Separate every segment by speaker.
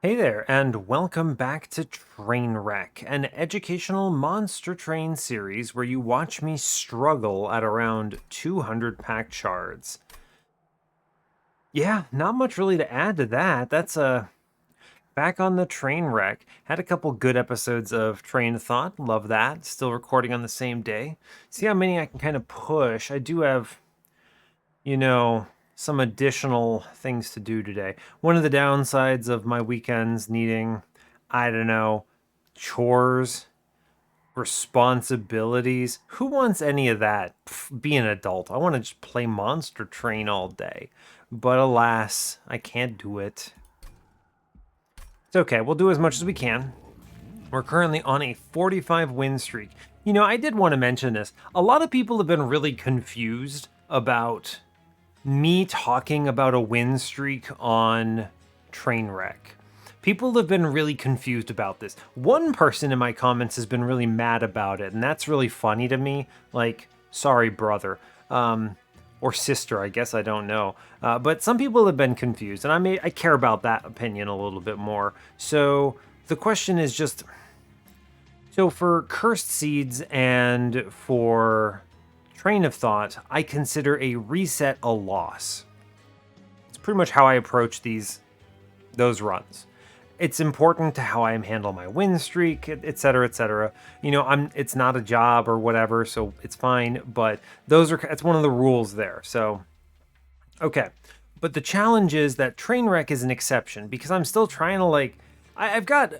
Speaker 1: Hey there, and welcome back to Trainwreck, an educational monster train series where you watch me struggle at around 200 Pact Shards. Yeah, not much really to add to that. That's back on the Trainwreck. Had a couple good episodes of Train of Thought. Love that. Still recording on the same day. See how many I can kind of push. I do have, you know, some additional things to do today. One of the downsides of my weekends needing, I don't know, chores, responsibilities. Who wants any of that? Be an adult. I want to just play Monster Train all day. But alas, I can't do it. It's okay. We'll do as much as we can. We're currently on a 45 win streak. You know, I did want to mention this. A lot of people have been really confused about me talking about a win streak on Trainwreck. People have been really confused about this. One person in my comments has been really mad about it, and that's really funny to me. Like, sorry, brother. Or sister, I guess, I don't know. But some people have been confused, and I care about that opinion a little bit more. So the question is just, so for Cursed Seeds and for Train of Thought, I consider a reset a loss. It's pretty much how I approach those runs. It's important to how I handle my win streak, etc., etc. You know, it's not a job or whatever, so it's fine. But that's one of the rules there. So, okay. But the challenge is that Trainwreck is an exception because I'm still trying to I've got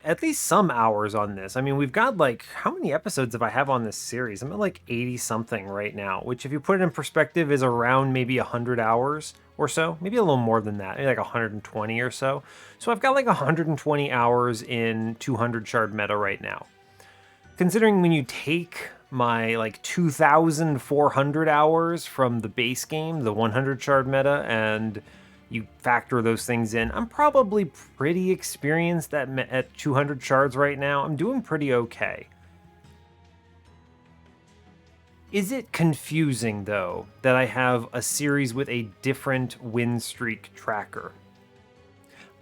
Speaker 1: at least some hours on this. I mean, we've got how many episodes have I have on this series? I'm at like 80 something right now, which if you put it in perspective is around maybe 100 hours or so, maybe a little more than that, maybe like 120 or so. So I've got like 120 hours in 200 shard meta right now. Considering when you take my like 2,400 hours from the base game, the 100 shard meta, and you factor those things in, I'm probably pretty experienced at 200 shards right now. I'm doing pretty okay. Is it confusing, though, that I have a series with a different win streak tracker?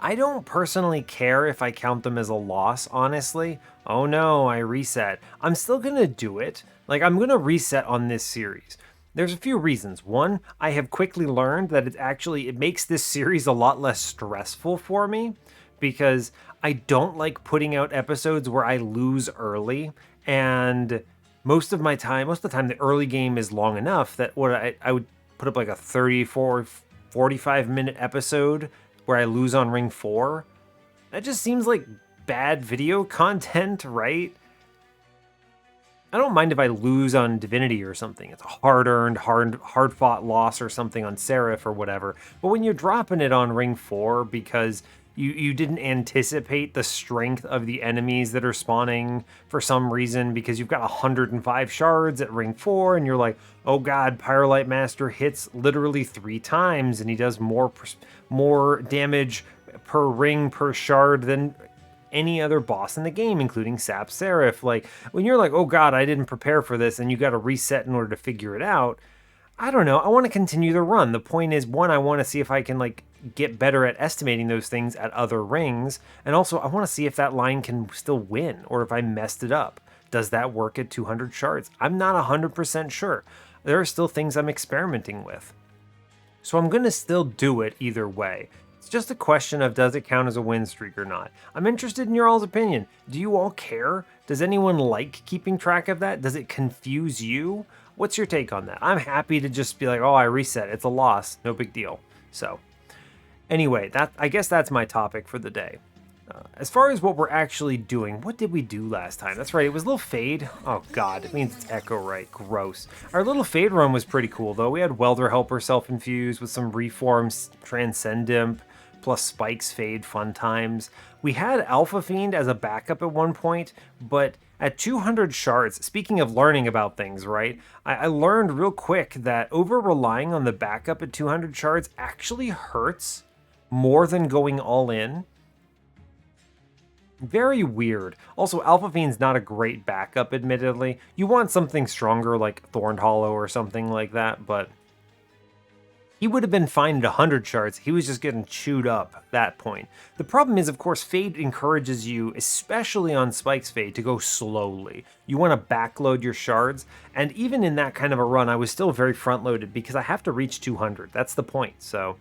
Speaker 1: I don't personally care if I count them as a loss, honestly. Oh no, I reset. I'm still gonna do it. Like, I'm gonna reset on this series. There's a few reasons. One, I have quickly learned that it makes this series a lot less stressful for me because I don't like putting out episodes where I lose early, and most of the time the early game is long enough that I would put up like a 34 45-minute episode where I lose on ring 4. That just seems like bad video content, right? I don't mind if I lose on Divinity or something. It's a hard-earned, hard-fought loss or something on Seraph or whatever. But when you're dropping it on ring 4 because you didn't anticipate the strength of the enemies that are spawning for some reason because you've got 105 shards at ring 4 and you're like, oh god, Pyrolite Master hits literally 3 times and he does more damage per ring per shard than any other boss in the game, including Sap Seraph. Like, when you're like, oh god, I didn't prepare for this, and you got to reset in order to figure it out, I don't know. I want to continue the run. The point is, one, I want to see if I can get better at estimating those things at other rings, and also I want to see if that line can still win or if I messed it up. Does that work at 200 shards? I'm not 100% sure. There are still things I'm experimenting with. So I'm going to still do it either way. It's just a question of does it count as a win streak or not. I'm interested in your all's opinion. Do you all care? Does anyone like keeping track of that? Does it confuse you? What's your take on that? I'm happy to just be like, oh, I reset. It's a loss. No big deal. So anyway, I guess that's my topic for the day. As far as what we're actually doing, what did we do last time? That's right, it was a little fade. Oh god, it means it's Echowright. Gross. Our little fade run was pretty cool though. We had Welder Helper self-infused with some reforms Transcendimp, plus Spike's Fade fun times. We had Alpha Fiend as a backup at one point, but at 200 shards, speaking of learning about things, right? I learned real quick that over-relying on the backup at 200 shards actually hurts more than going all in. Very weird. Also, Alpha Fiend's not a great backup, admittedly. You want something stronger like Thorned Hollow or something like that, but He would have been fine at 100 shards. He was just getting chewed up at that point. The problem is, of course, Fade encourages you, especially on Spike's Fade, to go slowly. You want to backload your shards, and even in that kind of a run, I was still very front-loaded because I have to reach 200. That's the point, so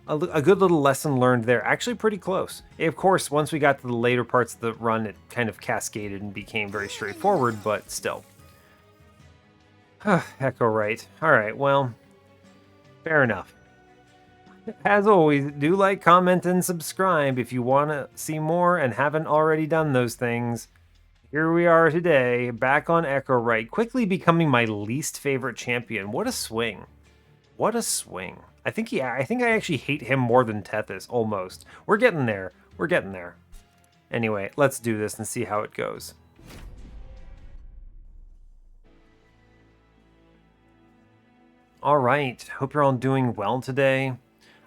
Speaker 1: a good little lesson learned there. Actually pretty close. Of course, once we got to the later parts of the run, it kind of cascaded and became very straightforward, but still. Echowright. Alright, well, fair enough. As always, do like, comment, and subscribe if you want to see more and haven't already done those things. Here we are today, back on Echowright, quickly becoming my least favorite champion. What a swing. What a swing. I think I actually hate him more than Tethys, almost. We're getting there. We're getting there. Anyway, let's do this and see how it goes. Alright, hope you're all doing well today.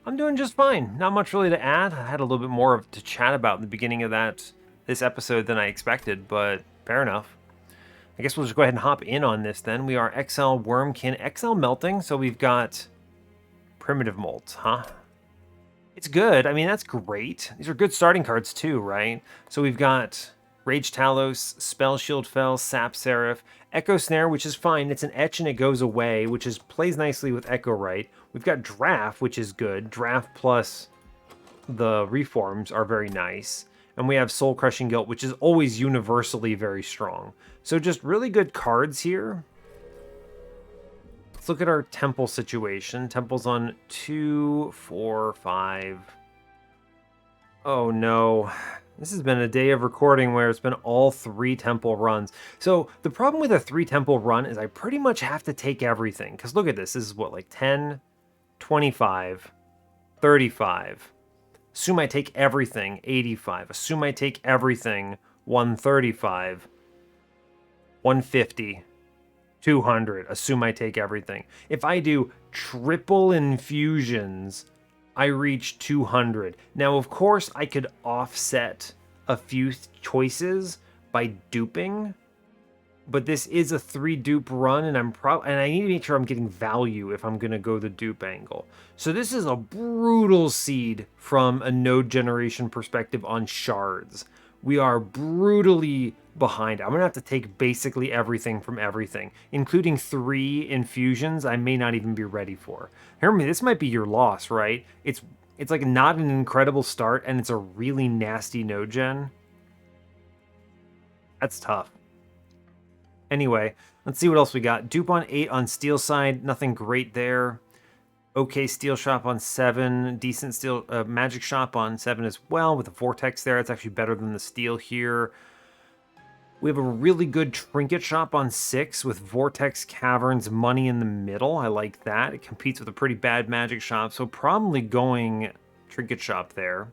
Speaker 1: I'm doing just fine. Not much really to add. I had a little bit more to chat about in the beginning of this episode than I expected, but fair enough. I guess we'll just go ahead and hop in on this then. We are Exile Wurmkin, Exile Melting, so we've got Primitive Molds, huh? It's good. I mean, that's great. These are good starting cards too, right? So we've got Rage Talos, Spell Shield Fell, Sap Seraph, Echo Snare, which is fine. It's an etch and it goes away, which plays nicely with Echowright. We've got Draft, which is good. Draft plus the reforms are very nice. And we have Soul Crushing Guilt, which is always universally very strong. So just really good cards here. Let's look at our temple situation. Temple's on 2, 4, 5. Oh no. This has been a day of recording where it's been all 3 temple runs. So the problem with a 3 temple run is I pretty much have to take everything. Because look at this. This is what, like 10, 25, 35. Assume I take everything, 85. Assume I take everything, 135. 150. 200. Assume I take everything. If I do triple infusions, I reach 200. Now, of course, I could offset a few choices by duping, but this is a 3 dupe run, and I need to make sure I'm getting value if I'm going to go the dupe angle. So this is a brutal seed from a node generation perspective on shards. We are brutally behind. I'm going to have to take basically everything from everything, including 3 infusions I may not even be ready for. Hear me, this might be your loss, right? It's like not an incredible start, and it's a really nasty node gen. That's tough. Anyway, let's see what else we got. Dupe on 8 on steel side, nothing great there. Okay, steel shop on 7, decent steel magic shop on 7 as well with a vortex there. It's actually better than the steel here. We have a really good trinket shop on 6 with vortex caverns, money in the middle. I like that. It competes with a pretty bad magic shop, so probably going trinket shop there.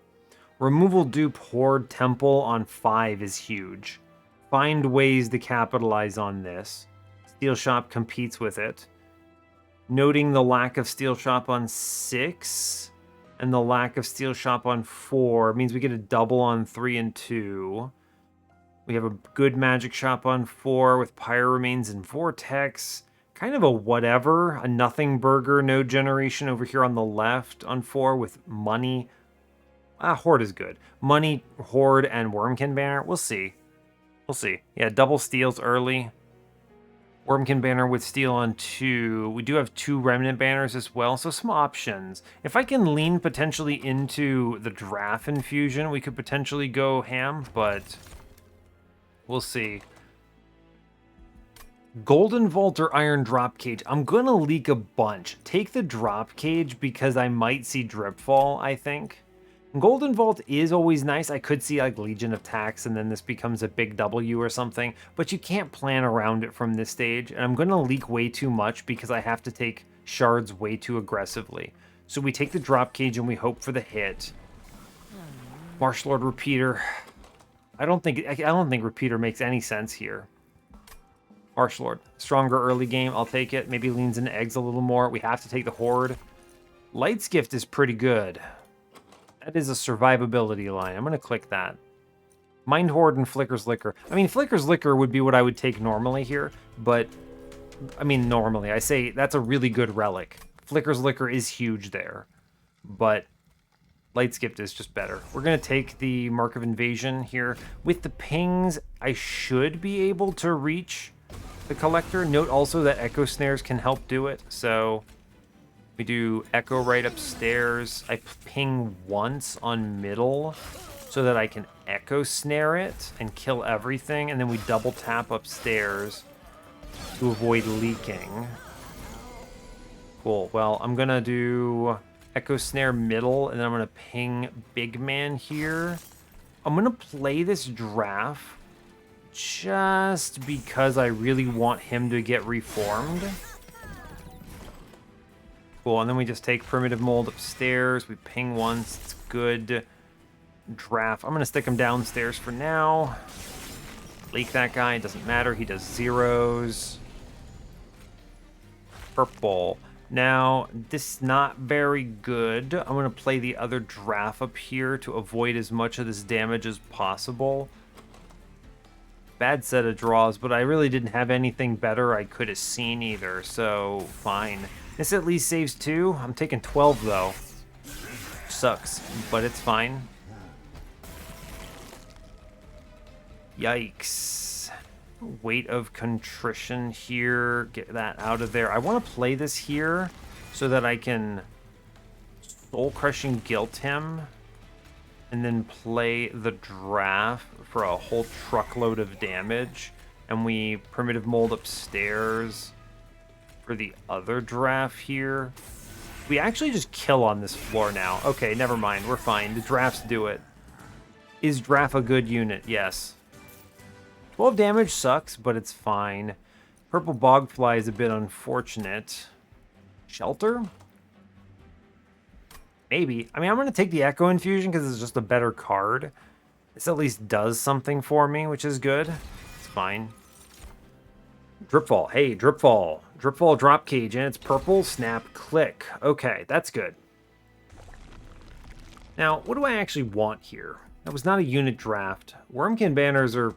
Speaker 1: Removal dupe horde temple on 5 is huge. Find ways to capitalize on this. Steel shop competes with it. Noting the lack of steel shop on 6 and the lack of steel shop on 4 means we get a double on 3 and 2. We have a good magic shop on 4 with Pyre Remains and Vortex. Kind of a whatever, a nothing burger node generation over here on the left on 4 with money. Horde is good. Money, Horde, and Wurmkin banner. We'll see. We'll see. Yeah, double steals early. Wurmkin banner with steel on 2. We do have 2 remnant banners as well, so some options. If I can lean potentially into the draft infusion, we could potentially go ham, but we'll see. Golden Vault or Iron Drop Cage. I'm going to leak a bunch. Take the Drop Cage because I might see Dripfall, I think. Golden Vault is always nice. I could see like Legion of Tax and then this becomes a big W or something, but you can't plan around it from this stage. And I'm going to leak way too much because I have to take shards way too aggressively. So we take the drop cage and we hope for the hit. Marsh Lord Repeater. I don't think Repeater makes any sense here. Marsh Lord. Stronger early game. I'll take it. Maybe leans into eggs a little more. We have to take the Horde. Light's Gift is pretty good. That is a survivability line. I'm going to click that. Mind Horde and Flicker's Liquor. I mean, Flicker's Liquor would be what I would take normally here, but I mean, normally. I say that's a really good relic. Flicker's Liquor is huge there, but Light Skipped is just better. We're going to take the Mark of Invasion here. With the pings, I should be able to reach the Collector. Note also that Echo Snares can help do it, so we do Echowright upstairs. I ping once on middle so that I can Echo Snare it and kill everything, and then we double tap upstairs to avoid leaking. Cool. Well, I'm going to do Echo Snare middle, and then I'm going to ping Big Man here. I'm going to play this draft just because I really want him to get reformed. Cool, and then we just take Primitive Mold upstairs. We ping once. It's good. Draft. I'm going to stick him downstairs for now. Leak that guy. It doesn't matter. He does zeros. Purple. Now, this is not very good. I'm going to play the other draft up here to avoid as much of this damage as possible. Bad set of draws, but I really didn't have anything better I could have seen either, so fine. This at least saves 2. I'm taking 12, though. Sucks, but it's fine. Yikes. Weight of Contrition here. Get that out of there. I want to play this here so that I can Soul Crushing Guilt him and then play the draft for a whole truckload of damage. And we Primitive Mold upstairs for the other draft here. We actually just kill on this floor now. Okay, never mind. We're fine. The drafts do it. Is draft a good unit? Yes. 12 damage sucks, but it's fine. Purple Bogfly is a bit unfortunate. Shelter? Maybe. I mean, I'm going to take the Echo Infusion because it's just a better card. This at least does something for me, which is good. It's fine. Dripfall. Hey, Dripfall. Dripfall drop cage, and it's purple. Snap, click. Okay, that's good. Now, what do I actually want here? That was not a unit draft. Wurmkin banners are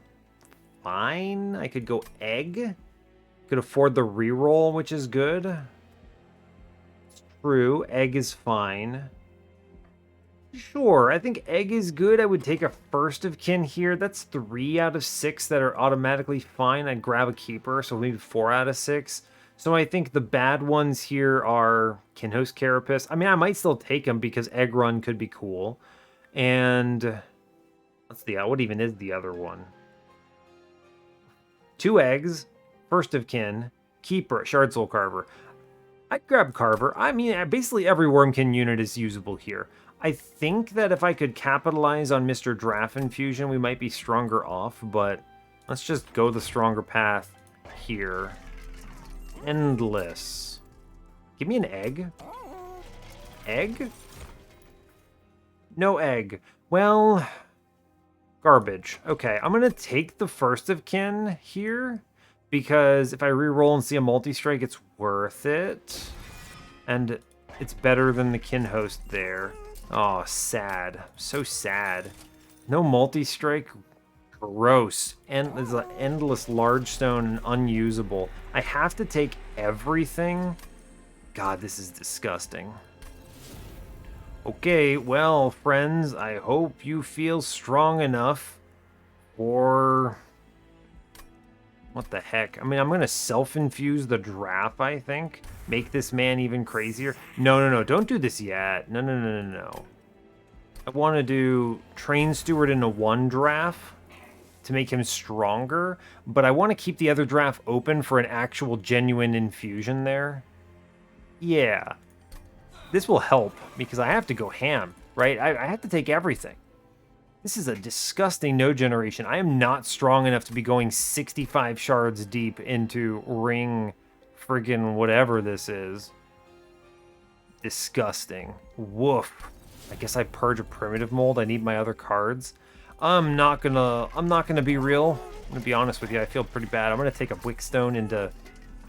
Speaker 1: fine. I could go egg. Could afford the reroll, which is good. It's true. Egg is fine. Sure, I think egg is good. I would take a First of Kin here. That's 3 out of 6 that are automatically fine. I'd grab a keeper, so maybe 4 out of 6. So I think the bad ones here are Kinhost Carapace. I mean, I might still take them because Egg Run could be cool. And what even is the other one? 2 eggs, First of Kin, Keeper, Shard Soul Carver. I'd grab Carver. I mean, basically every Wurmkin unit is usable here. I think that if I could capitalize on Mr. Draft Infusion, we might be stronger off, but let's just go the stronger path here. Endless. Give me an egg. Egg? No egg. Well, garbage. Okay, I'm going to take the First of Kin here because if I reroll and see a multi-strike, it's worth it. And it's better than the Kin Host there. Oh, sad. So sad. No multi-strike. Gross. And there's an endless large stone and unusable. I have to take everything. God, this is disgusting. Okay, well, friends, I hope you feel strong enough for... What the heck? I mean, I'm going to self-infuse the draft, I think. Make this man even crazier. No, don't do this yet. No. I want to do Train Steward into 1 draft to make him stronger, but I want to keep the other draft open for an actual genuine infusion there. Yeah. This will help because I have to go ham, right? I have to take everything. This is a disgusting node generation. I am not strong enough to be going 65 shards deep into ring friggin' whatever this is. Disgusting. Woof. I guess I purge a primitive mold. I need my other cards. I'm not gonna be real. I'm gonna be honest with you. I feel pretty bad. I'm gonna take a Wickstone into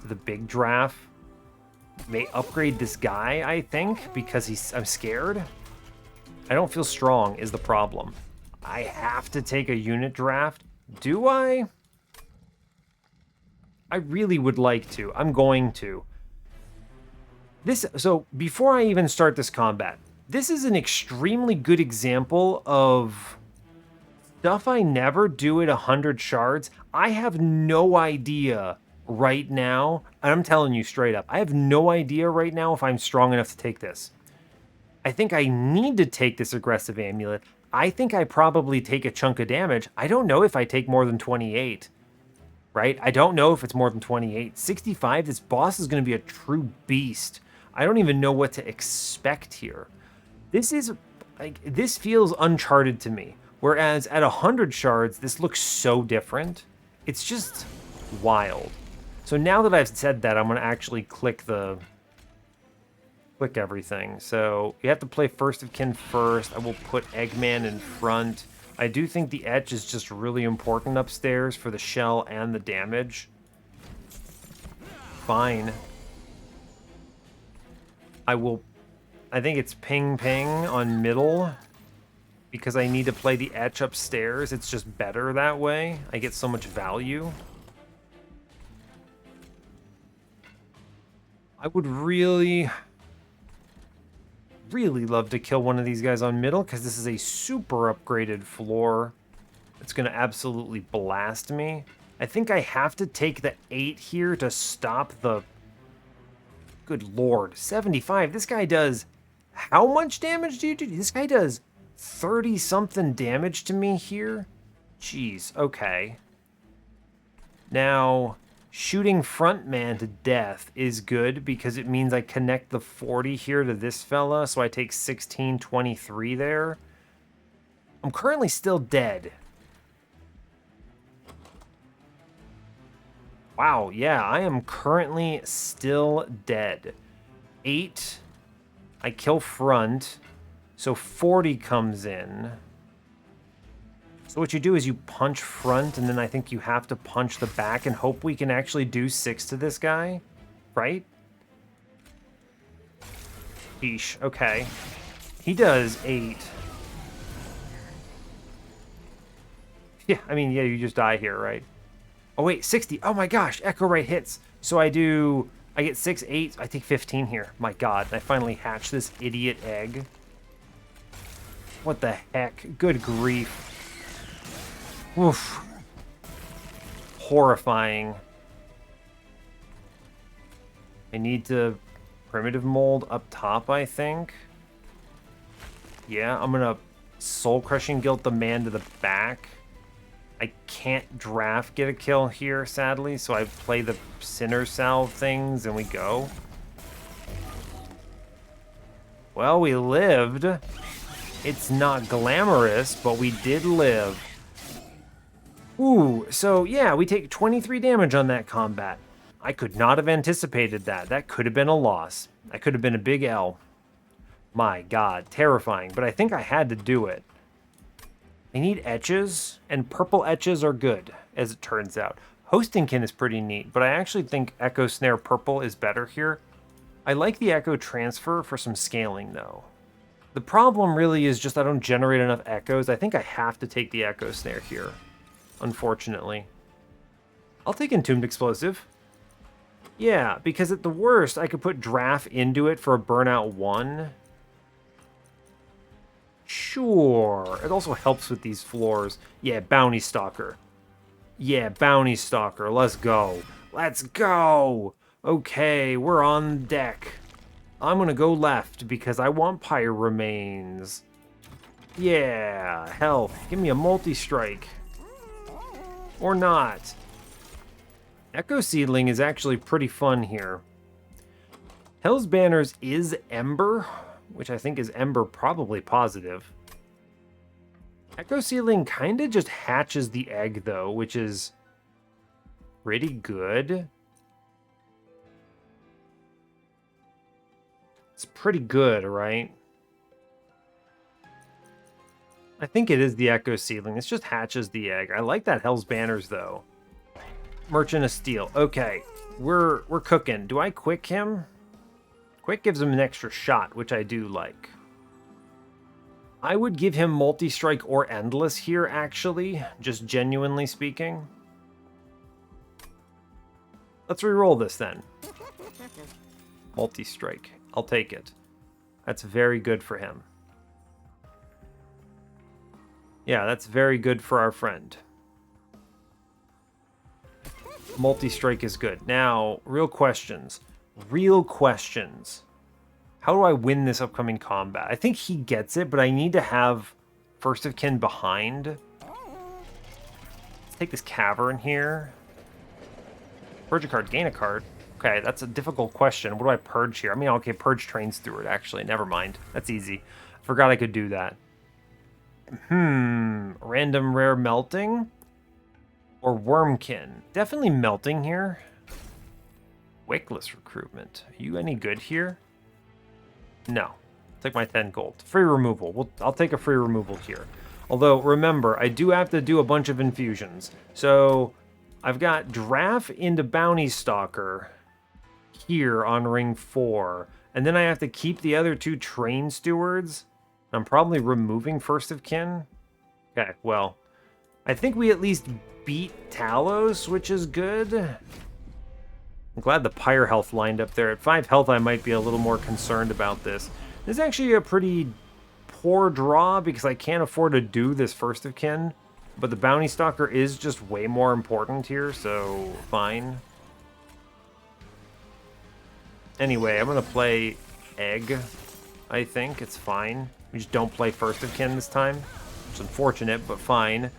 Speaker 1: the big draft. May upgrade this guy, I think, because I'm scared. I don't feel strong is the problem. I have to take a unit draft. Do I? I really would like to. I'm going to. So before I even start this combat, this is an extremely good example of stuff I never do at 100 shards. I have no idea right now, and I'm telling you straight up, I have no idea right now if I'm strong enough to take this. I think I need to take this aggressive amulet. I think I probably take a chunk of damage. I don't know if I take more than 28, right? I don't know if it's more than 28. 65, this boss is going to be a true beast. I don't even know what to expect here. This feels Uncharted to me. Whereas at 100 shards, this looks so different. It's just wild. So now that I've said that, I'm going to actually click everything. So you have to play First of Kin first. I will put Eggman in front. I do think the etch is just really important upstairs for the shell and the damage. Fine. I think it's ping ping on middle because I need to play the etch upstairs. It's just better that way. I get so much value. I would really love to kill one of these guys on middle because this is a super upgraded floor. It's going to absolutely blast me. I think I have to take the 8 here to stop the... Good lord, 75. This guy does... How much damage do you do? This guy does 30-something damage to me here? Jeez, okay. Now, shooting front man to death is good because it means I connect the 40 here to this fella, so I take 16, 23 there. I'm currently still dead. Wow, yeah, I am currently still dead. 8, I kill front, so 40 comes in. So what you do is you punch front, and then I think you have to punch the back and hope we can actually do 6 to this guy, right? Yeesh, okay. He does 8. Yeah, I mean, yeah, you just die here, right? Oh, wait, 60. Oh, my gosh, Echowright hits. So I get 6, 8. I take 15 here. My god, I finally hatched this idiot egg. What the heck? Good grief. Oof. Horrifying. I need to primitive mold up top, I think. Yeah, I'm gonna soul crushing guilt the man to the back. I can't draft get a kill here, sadly, so I play the Sinner Salve things and we go. Well, we lived. It's not glamorous, but we did live. Ooh, so yeah, we take 23 damage on that combat. I could not have anticipated that. That could have been a loss. That could have been a big L. My god, terrifying, but I think I had to do it. I need etches, and purple etches are good, as it turns out. Hostingkin is pretty neat, but I actually think Echo Snare purple is better here. I like the Echo Transfer for some scaling, though. The problem really is just I don't generate enough echoes. I think I have to take the Echo Snare here, unfortunately. I'll take Entombed Explosive. Yeah, because at the worst, I could put Draft into it for a Burnout 1. Sure. It also helps with these floors. Yeah, Bounty Stalker. Yeah, Bounty Stalker. Let's go. Let's go! Okay, we're on deck. I'm gonna go left because I want Pyre Remains. Yeah, health. Give me a multi-strike. Or not. Echo Seedling is actually pretty fun here. Hell's Banners is Ember, which I think is Ember probably positive. Echo Seedling kind of just hatches the egg, though, which is pretty good. It's pretty good, right? I think it is the Echo Seedling. This just hatches the egg. I like that Hell's Banners, though. Merchant of Steel. Okay, we're cooking. Do I quick him? Quick gives him an extra shot, which I do like. I would give him multi-strike or endless here, actually, just genuinely speaking. Let's re-roll this then. Multi-strike. I'll take it. That's very good for him. Yeah, that's very good for our friend. Multi-strike is good. Now, real questions. Real questions. How do I win this upcoming combat? I think he gets it, but I need to have first of kin behind. Let's take this cavern here. Purge a card, gain a card. Okay, that's a difficult question. What do I purge here? I mean, okay, purge Train Steward, actually. Never mind. That's easy. Forgot I could do that. Random rare melting? Or Wurmkin? Definitely melting here. Wickless recruitment. Are you any good here? No. Take my 10 gold. Free removal. I'll take a free removal here. Although, remember, I do have to do a bunch of infusions. So, I've got draft into Bounty Stalker here on ring 4. And then I have to keep the other 2 Train Stewards. I'm probably removing First of Kin. Okay, well, I think we at least beat Talos, which is good. I'm glad the Pyre health lined up there. At 5 health, I might be a little more concerned about this. This is actually a pretty poor draw because I can't afford to do this First of Kin. But the Bounty Stalker is just way more important here, so fine. Anyway, I'm going to play Egg, I think. It's fine. We just don't play First of Kin this time. It's unfortunate, but fine.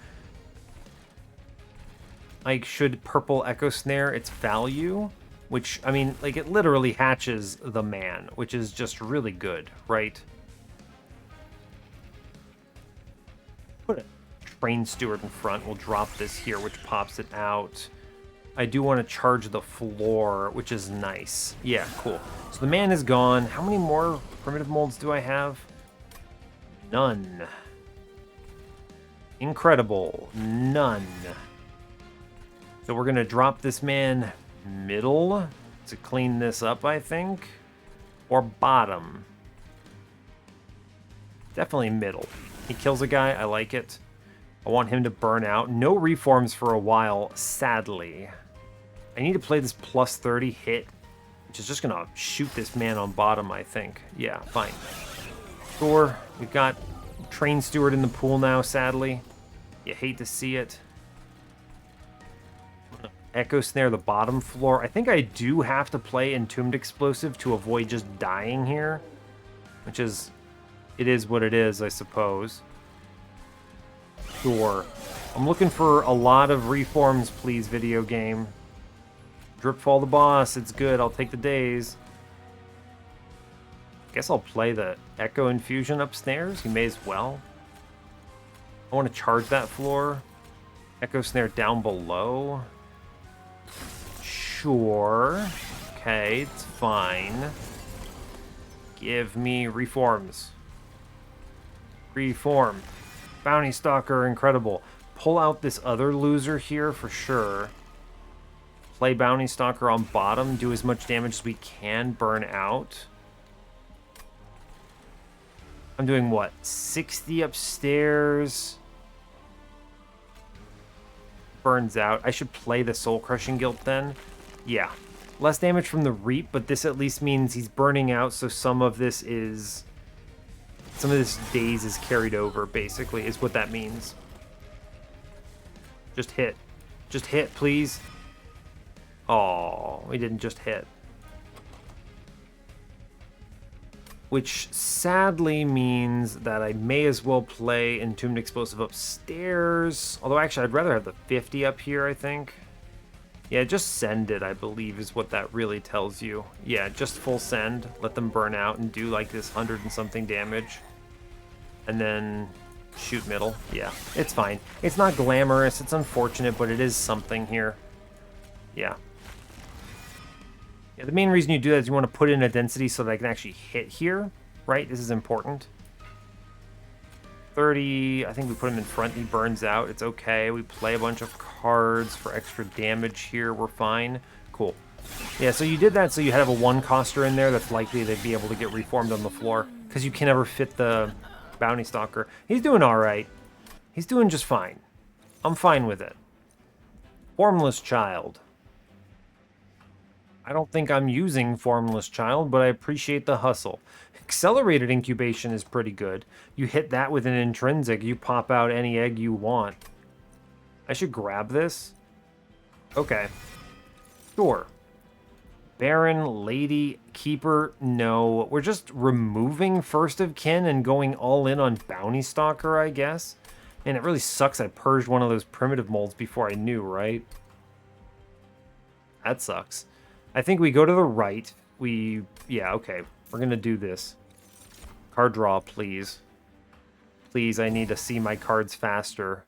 Speaker 1: I should Purple Echo Snare its value, which, I mean, like, it literally hatches the man, which is just really good, right? Put a Train Steward in front. We'll drop this here, which pops it out. I do want to charge the floor, which is nice. Yeah, cool. So the man is gone. How many more primitive molds do I have? None. Incredible. None. So we're going to drop this man middle to clean this up, I think. Or bottom. Definitely middle. He kills a guy. I like it. I want him to burn out. No reforms for a while, sadly. I need to play this plus 30 hit, which is just going to shoot this man on bottom, I think. Yeah, fine. Sure, we've got Train Steward in the pool now, sadly. You hate to see it. Echo Snare the bottom floor. I think I do have to play Entombed Explosive to avoid just dying here. Which is... it is what it is, I suppose. Sure. I'm looking for a lot of reforms, please, video game. Dripfall the boss. It's good. I'll take the days. Guess I'll play the Echo Infusion upstairs. You may as well. I want to charge that floor. Echo Snare down below. Sure. Okay, it's fine. Give me reforms. Reform. Bounty Stalker, incredible. Pull out this other loser here for sure. Play Bounty Stalker on bottom. Do as much damage as we can. Burn out. I'm doing what? 60 upstairs. Burns out. I should play the Soul Crushing Guilt then. Yeah. Less damage from the Reap, but this at least means he's burning out, so some of this daze is carried over, basically, is what that means. Just hit. Just hit, please. Oh, we didn't just hit. Which sadly means that I may as well play Entombed Explosive upstairs. Although, actually, I'd rather have the 50 up here, I think. Yeah, just send it, I believe, is what that really tells you. Yeah, just full send. Let them burn out and do, like, this 100 and something damage. And then shoot middle. Yeah, it's fine. It's not glamorous. It's unfortunate, but it is something here. Yeah. Yeah, the main reason you do that is you want to put in a density so that I can actually hit here, right? This is important. 30, I think we put him in front. He burns out. It's okay. We play a bunch of cards for extra damage here. We're fine. Cool. Yeah, so you did that so you have a 1-coster in there that's likely to be able to get reformed on the floor because you can never fit the Bounty Stalker. He's doing all right. He's doing just fine. I'm fine with it. Formless Child. I don't think I'm using Formless Child, but I appreciate the hustle. Accelerated incubation is pretty good. You hit that with an intrinsic, you pop out any egg you want. I should grab this. Okay. Sure. Baron, Lady, Keeper, no. We're just removing First of Kin and going all in on Bounty Stalker, I guess. And it really sucks I purged one of those primitive molds before I knew, right? That sucks. I think we go to the right. Yeah, okay. We're going to do this. Card draw, please. Please, I need to see my cards faster.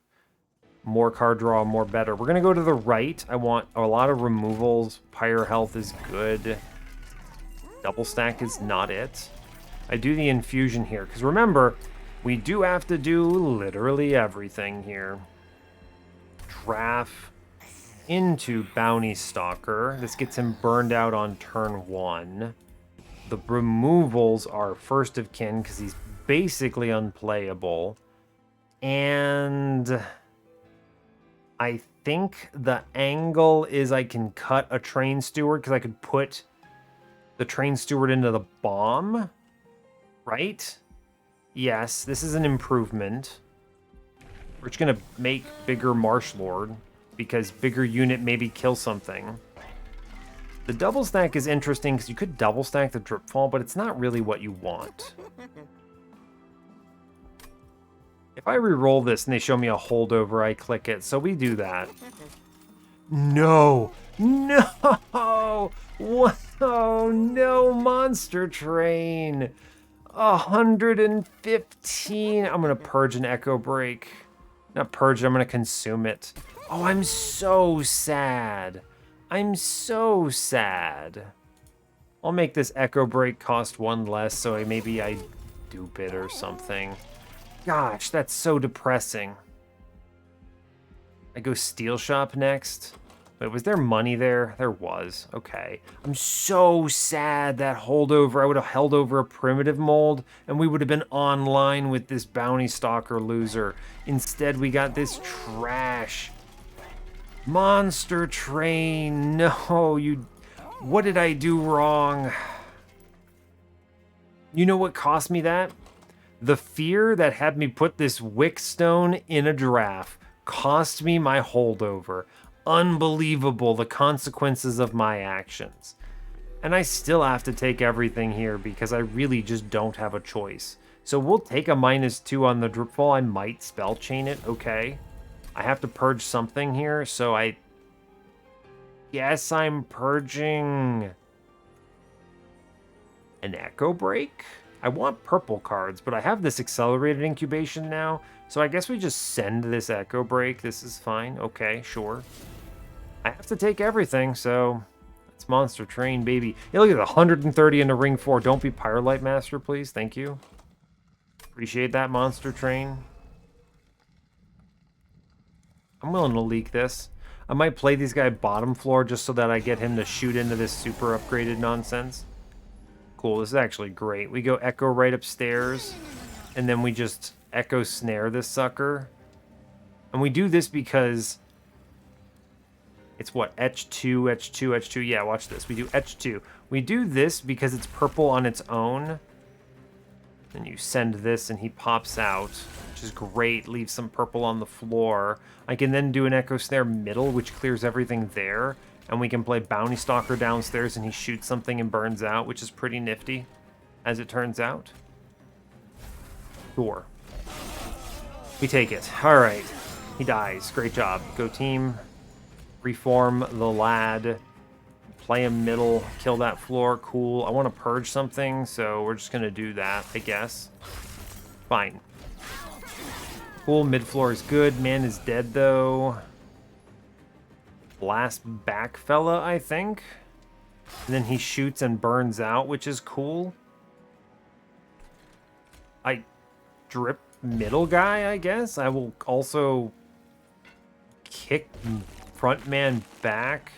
Speaker 1: More card draw, more better. We're going to go to the right. I want a lot of removals. Pyre health is good. Double stack is not it. I do the infusion here. Because remember, we do have to do literally everything here. Draft into Bounty Stalker. This gets him burned out on turn 1. The removals are First of Kin because he's basically unplayable. And I think the angle is I can cut a Train Steward because I could put the Train Steward into the bomb, right? Yes, this is an improvement. We're just going to make bigger Marsh Lord because bigger unit maybe kill something. The double stack is interesting because you could double stack the Dripfall, but it's not really what you want. If I re-roll this and they show me a holdover, I click it. So we do that. No! No! Whoa! No, Monster Train! 115! I'm gonna purge an Echo Break. Not purge it, I'm gonna consume it. Oh, I'm so sad. I'm so sad. I'll make this Echo Break cost 1 less, so maybe I dupe it or something. Gosh, that's so depressing. I go Steel Shop next. Wait, was there money there? There was. Okay. I'm so sad that holdover. I would have held over a primitive mold, and we would have been online with this Bounty Stalker loser. Instead, we got this trash. Monster Train. No, you... What did I do wrong? You know what cost me that? The fear that had me put this Wick Stone in a draft cost me my holdover. Unbelievable, the consequences of my actions. And I still have to take everything here because I really just don't have a choice. So we'll take a -2 on the Dripfall. I might spell chain it, okay. I have to purge something here, so I guess I'm purging an Echo Break? I want purple cards, but I have this accelerated incubation now, so I guess we just send this Echo Break. This is fine. Okay, sure. I have to take everything, so it's Monster Train, baby. Yeah, look at 130 into Ring 4. Don't be Pyrolite Master, please. Thank you. Appreciate that, Monster Train. I'm willing to leak this. I might play this guy bottom floor just so that I get him to shoot into this super upgraded nonsense. Cool, this is actually great. We go Echo right upstairs, and then we just Echo Snare this sucker. And we do this because it's what? Etch 2, Etch 2, Etch 2. Yeah, watch this. We do Etch 2. We do this because it's purple on its own. Then you send this and he pops out, which is great. Leaves some purple on the floor. I can then do an Echo Snare middle, which clears everything there. And we can play Bounty Stalker downstairs and he shoots something and burns out, which is pretty nifty, as it turns out. Sure. We take it. All right. He dies. Great job. Go team. Reform the lad. Play him middle. Kill that floor. Cool. I want to purge something, so we're just going to do that, I guess. Fine. Cool. Mid floor is good. Man is dead, though. Blast back fella, I think. And then he shoots and burns out, which is cool. I drip middle guy, I guess. I will also kick front man back,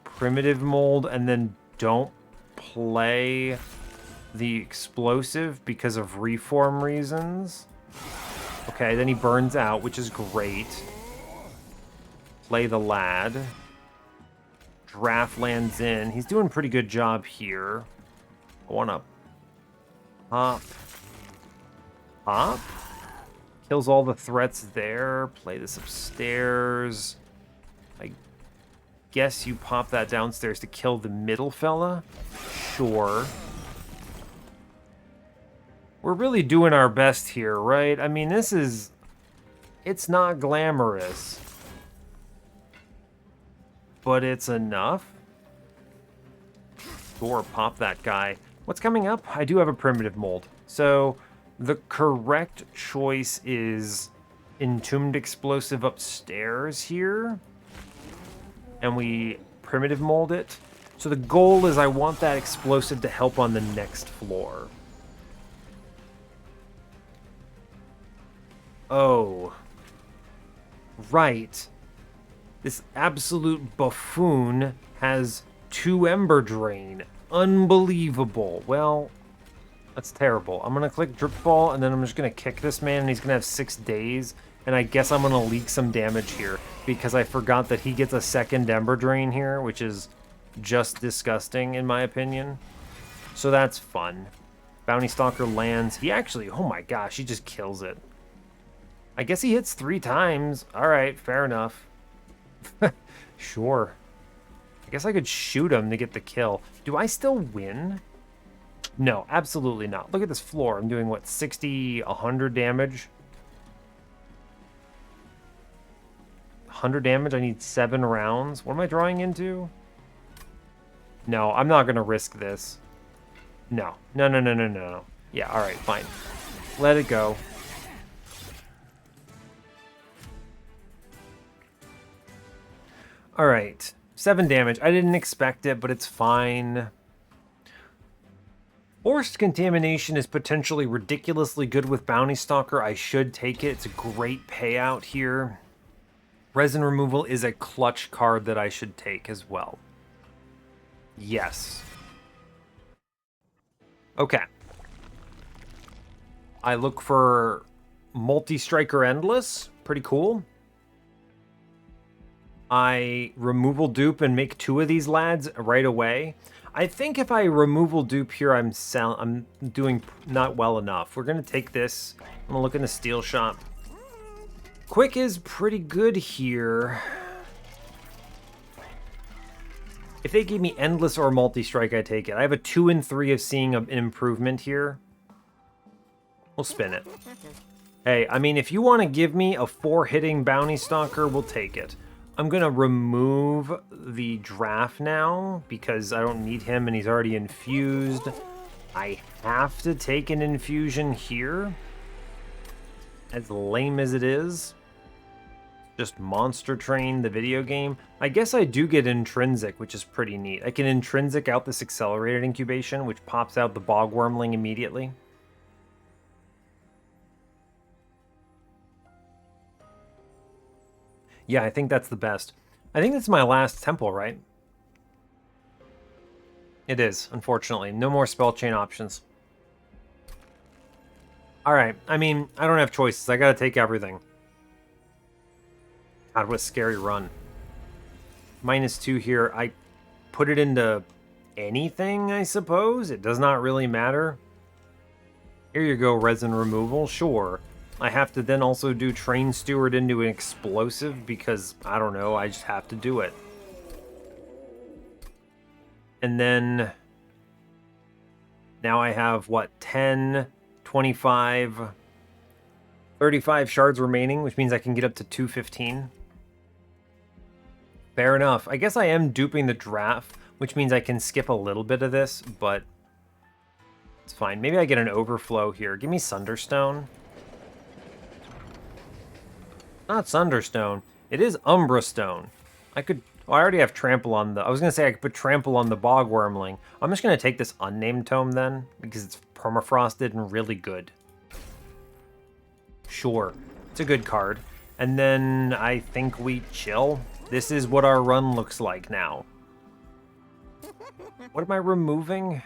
Speaker 1: primitive mold, and then don't play the explosive because of reform reasons. Okay, then he burns out, which is great. Play the lad. draft lands in. He's doing a pretty good job here. I want to pop. Pop. Kills all the threats there. Play this upstairs. I guess you pop that downstairs to kill the middle fella. Sure. We're really doing our best here, right? I mean, this is... It's not glamorous. But it's enough. Sure, pop that guy. What's coming up? I do have a primitive mold. So, the correct choice is Entombed Explosive upstairs here. And we primitive mold it. So the goal is I want that explosive to help on the next floor. Oh. Right. This absolute buffoon has 2 Ember Drain. Unbelievable. Well, that's terrible. I'm going to click Drip Ball, and then I'm just going to kick this man, and he's going to have 6 days. And I guess I'm going to leak some damage here, because I forgot that he gets a second Ember Drain here, which is just disgusting, in my opinion. So that's fun. Bounty Stalker lands. He actually, oh my gosh, he just kills it. I guess he hits 3 times. Alright, fair enough. Sure. I guess I could shoot him to get the kill. Do I still win? No, absolutely not. Look at this floor. I'm doing, what, 60, 100 damage? 100 damage? I need 7 rounds. What am I drawing into? No, I'm not going to risk this. No. No, no, no, no, no, no. Yeah, alright, fine. Let it go. Alright. 7 damage. I didn't expect it, but it's fine. Forced Contamination is potentially ridiculously good with Bounty Stalker. I should take it. It's a great payout here. Resin Removal is a clutch card that I should take as well. Yes. Okay. I look for Multi-Striker Endless. Pretty cool. I removal dupe and make 2 of these lads right away. I think if I removal dupe here, I'm doing not well enough. We're going to take this. I'm going to look in the steel shop. Quick is pretty good here. If they gave me Endless or Multi-Strike, I take it. I have a 2 and 3 of seeing an improvement here. We'll spin it. Hey, I mean, if you want to give me a 4-hitting Bounty Stalker, we'll take it. I'm going to remove the draft now because I don't need him and he's already infused. I have to take an infusion here. As lame as it is. Just Monster Train, the video game. I guess I do get Intrinsic, which is pretty neat. I can Intrinsic out this Accelerated Incubation, which pops out the Bog Wurmling immediately. Yeah, I think that's the best. I think that's my last temple, right? It is, unfortunately. No more spell chain options. Alright, I mean, I don't have choices. I gotta take everything. God, what a scary run. -2 here. I put it into anything, I suppose? It does not really matter. Here you go, Resin Removal. Sure. I have to then also do Train Steward into an explosive because, I don't know, I just have to do it. And then now I have, what, 10, 25, 35 shards remaining, which means I can get up to 215. Fair enough. I guess I am duping the draft, which means I can skip a little bit of this, but it's fine. Maybe I get an overflow here. Give me Sunderstone. Not Sunderstone. It is Umbra Stone. I could... Well, I already have Trample on the... I was going to say I could put Trample on the Bog Wurmling. I'm just going to take this Unnamed Tome then, because it's permafrosted and really good. Sure. It's a good card. And then I think we chill. This is what our run looks like now. What am I removing?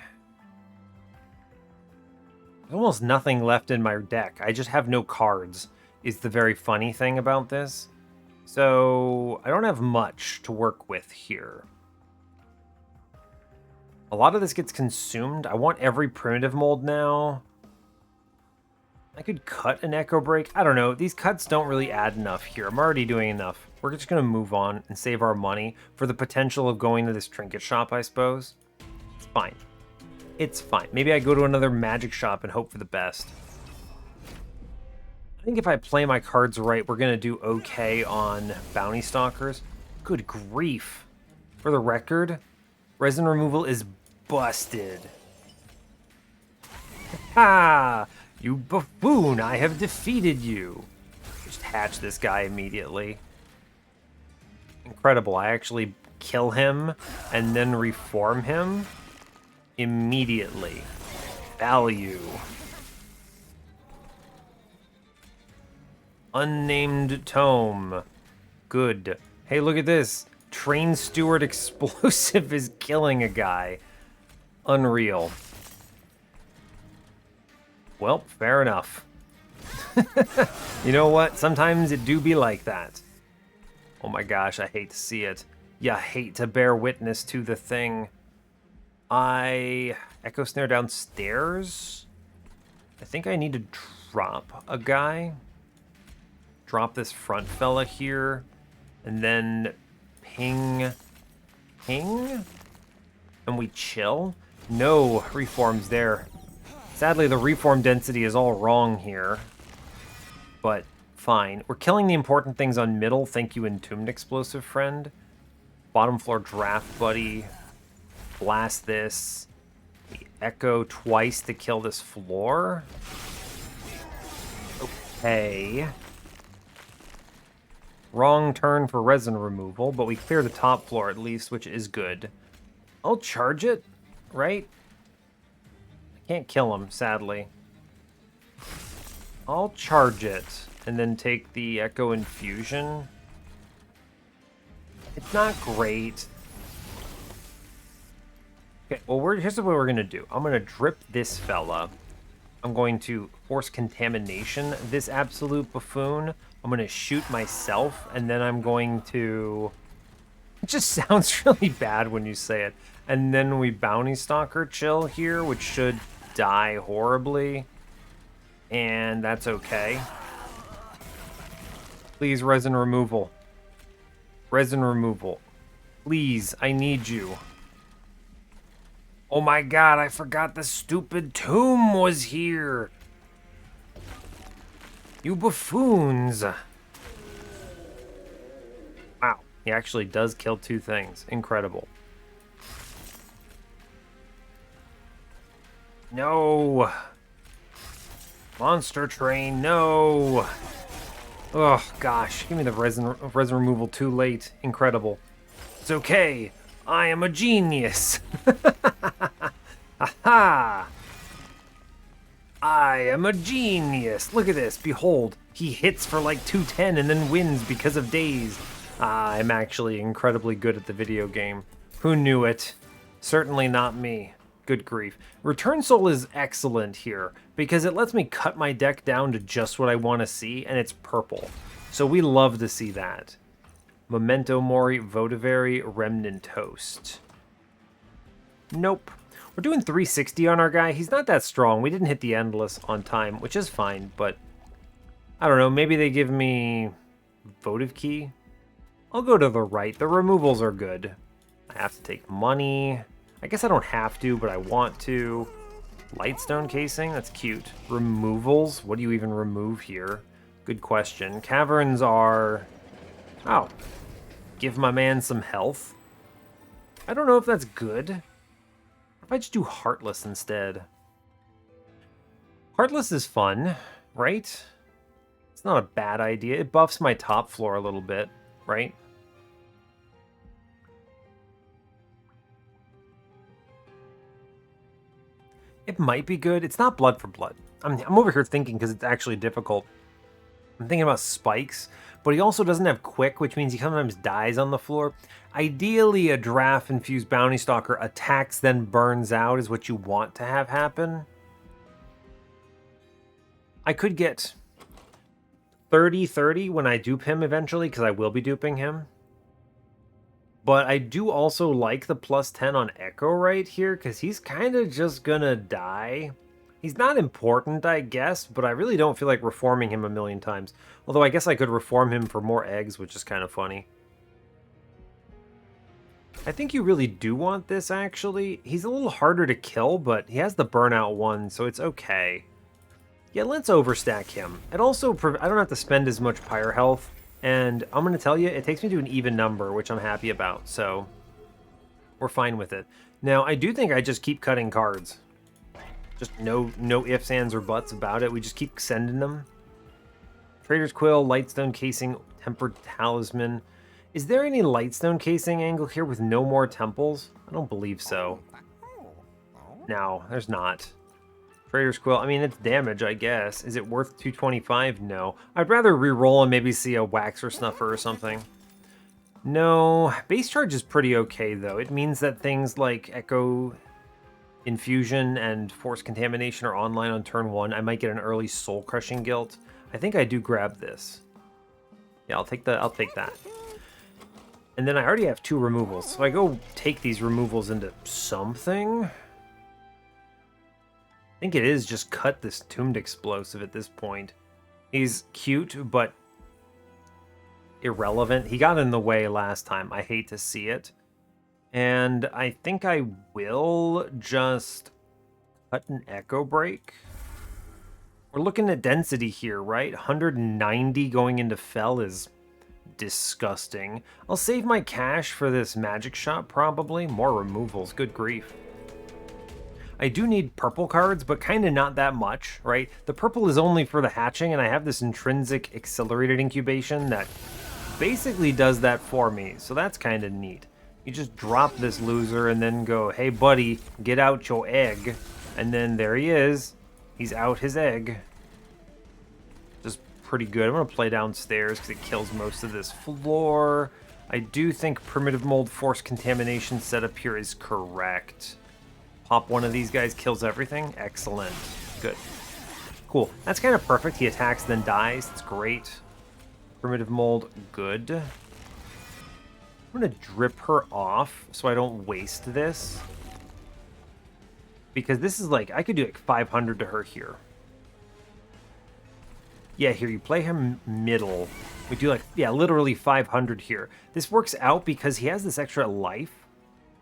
Speaker 1: There's almost nothing left in my deck. I just have no cards. Is the very funny thing about this. So I don't have much to work with here. A lot of this gets consumed. I want every primitive mold now. I could cut an Echo Break. I don't know. These cuts don't really add enough here. I'm already doing enough. We're just going to move on and save our money for the potential of going to this trinket shop, I suppose. It's fine. It's fine. Maybe I go to another magic shop and hope for the best. I think if I play my cards right, we're going to do okay on Bounty Stalkers. Good grief. For the record, resin removal is busted. Ha! You buffoon! I have defeated you! Just hatch this guy immediately. Incredible. I actually kill him and then reform him immediately. Value. Unnamed tome. Good. Hey, look at this. Train Steward Explosive is killing a guy. Unreal. Well, fair enough. You know what? Sometimes it do be like that. Oh my gosh, I hate to see it. You hate to bear witness to the thing. Echo Snare downstairs? I think I need to drop a guy. Drop this front fella here. And then ping. And we chill? No reforms there. Sadly, the reform density is all wrong here. But fine. We're killing the important things on middle. Thank you, Entombed Explosive Friend. Bottom floor Draft Buddy. Blast this. The Echo twice to kill this floor. Okay. Wrong turn for resin removal, but we clear the top floor at least, which is good. I'll charge it, right? I can't kill him, sadly. I'll charge it and then take the Echo Infusion. It's not great. Okay, well, here's what we're going to do. I'm going to drip this fella. I'm going to force contamination this absolute buffoon. I'm going to shoot myself, and then I'm going to... It just sounds really bad when you say it. And then we Bounty Stalker chill here, which should die horribly. And that's okay. Please, resin removal. Resin removal. Please, I need you. Oh my god, I forgot the stupid tomb was here. You buffoons. Wow, he actually does kill two things. Incredible. No. Monster train, no. Oh gosh, give me the resin removal too late. Incredible. It's okay. I am a genius. Aha! I am a genius. Look at this. Behold, he hits for like 210 and then wins because of daze. I'm actually incredibly good at the video game. Who knew it? Certainly not me. Good grief. Return Soul is excellent here because it lets me cut my deck down to just what I want to see, and it's purple. So we love to see that. Memento Mori, Votivari, Remnant Host. Nope. We're doing 360 on our guy. He's not that strong. We didn't hit the Endless on time, which is fine, but I don't know. Maybe they give me Votive Key. I'll go to the right. The removals are good. I have to take money. I guess I don't have to, but I want to. Lightstone Casing, that's cute. Removals, what do you even remove here? Good question. Caverns are... Oh. Give my man some health. I don't know if that's good. If I just do Heartless instead. Heartless is fun, right? It's not a bad idea. It buffs my top floor a little bit, right? It might be good. It's not blood for blood. I'm over here thinking because it's actually difficult. I'm thinking about spikes, but he also doesn't have quick, which means he sometimes dies on the floor. Ideally, a draft-infused Bounty Stalker attacks, then burns out is what you want to have happen. I could get 30-30 when I dupe him eventually, because I will be duping him. But I do also like the +10 on Echowright here, because he's kind of just gonna die. He's not important, I guess, but I really don't feel like reforming him a million times. Although I guess I could reform him for more eggs, which is kind of funny. I think you really do want this, actually. He's a little harder to kill, but he has the burnout one, so it's okay. Yeah, let's overstack him. It also, I don't have to spend as much pyre health, and I'm going to tell you, it takes me to an even number, which I'm happy about, so we're fine with it. Now, I do think I just keep cutting cards. Just no ifs, ands, or buts about it. We just keep sending them. Trader's Quill, Lightstone Casing, Tempered Talisman. Is there any Lightstone Casing angle here with no more temples? I don't believe so. No, there's not. Trader's Quill, I mean, it's damage, I guess. Is it worth 225? No. I'd rather re-roll and maybe see a Wax or Snuffer or something. No, base charge is pretty okay, though. It means that things like Echo Infusion and Force Contamination are online on turn 1. I might get an early Soul Crushing Guilt. I think I do grab this. Yeah, I'll take that. And then I already have 2 removals, so I go take these removals into something. I think it is just cut this Tombed Explosive at this point. He's cute, but irrelevant. He got in the way last time. I hate to see it. And I think I will just cut an Echo Break. We're looking at density here, right? 190 going into Fell is disgusting. I'll save my cash for this Magic Shot, probably. More removals, good grief. I do need purple cards, but kind of not that much, right? The purple is only for the hatching, and I have this intrinsic accelerated incubation that basically does that for me, so that's kind of neat. You just drop this loser and then go, hey buddy, get out your egg. And then there he is. He's out his egg. Just pretty good. I'm going to play downstairs because it kills most of this floor. I do think Primitive Mold Force Contamination setup here is correct. Pop one of these guys, kills everything. Excellent. Good. Cool. That's kind of perfect. He attacks, then dies. It's great. Primitive Mold, good. I'm going to drip her off so I don't waste this. Because this is like, I could do like 500 to her here. Yeah, here, you play him middle. We do like, yeah, literally 500 here. This works out because he has this extra life,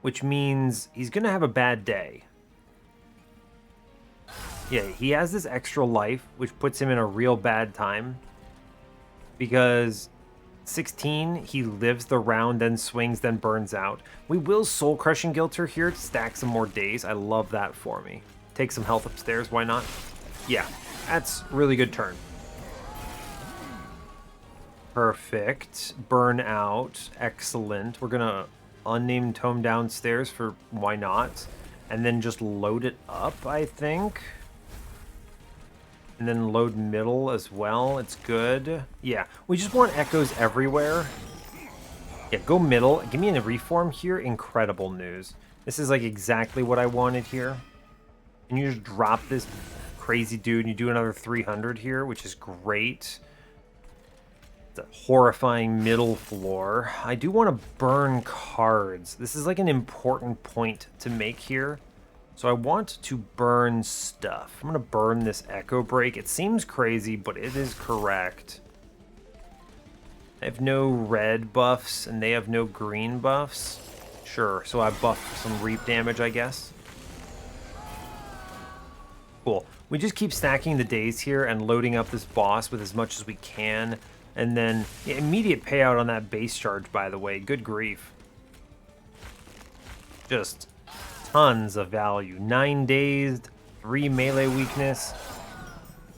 Speaker 1: which means he's going to have a bad day. Yeah, he has this extra life, which puts him in a real bad time. Because 16, he lives the round, then swings, then burns out. We will Soul Crushing Guilt her here to stack some more days. I love that for me. Take some health upstairs, why not? Yeah, that's really good turn. Perfect. Burn out. Excellent. We're going to Unnamed Tome downstairs for why not. And then just load it up, I think. And then load middle as well. It's good. Yeah, we just want echoes everywhere. Yeah, go middle. Give me a reform here. Incredible news. This is like exactly what I wanted here. And you just drop this crazy dude and you do another 300 here, which is great. It's a horrifying middle floor. I do want to burn cards. This is like an important point to make here. So I want to burn stuff. I'm going to burn this Echo Break. It seems crazy, but it is correct. I have no red buffs, and they have no green buffs. Sure, so I buff some reap damage, I guess. Cool. We just keep stacking the days here and loading up this boss with as much as we can. And then, yeah, immediate payout on that base charge, by the way. Good grief. Just tons of value. 9 dazed, 3 melee weakness.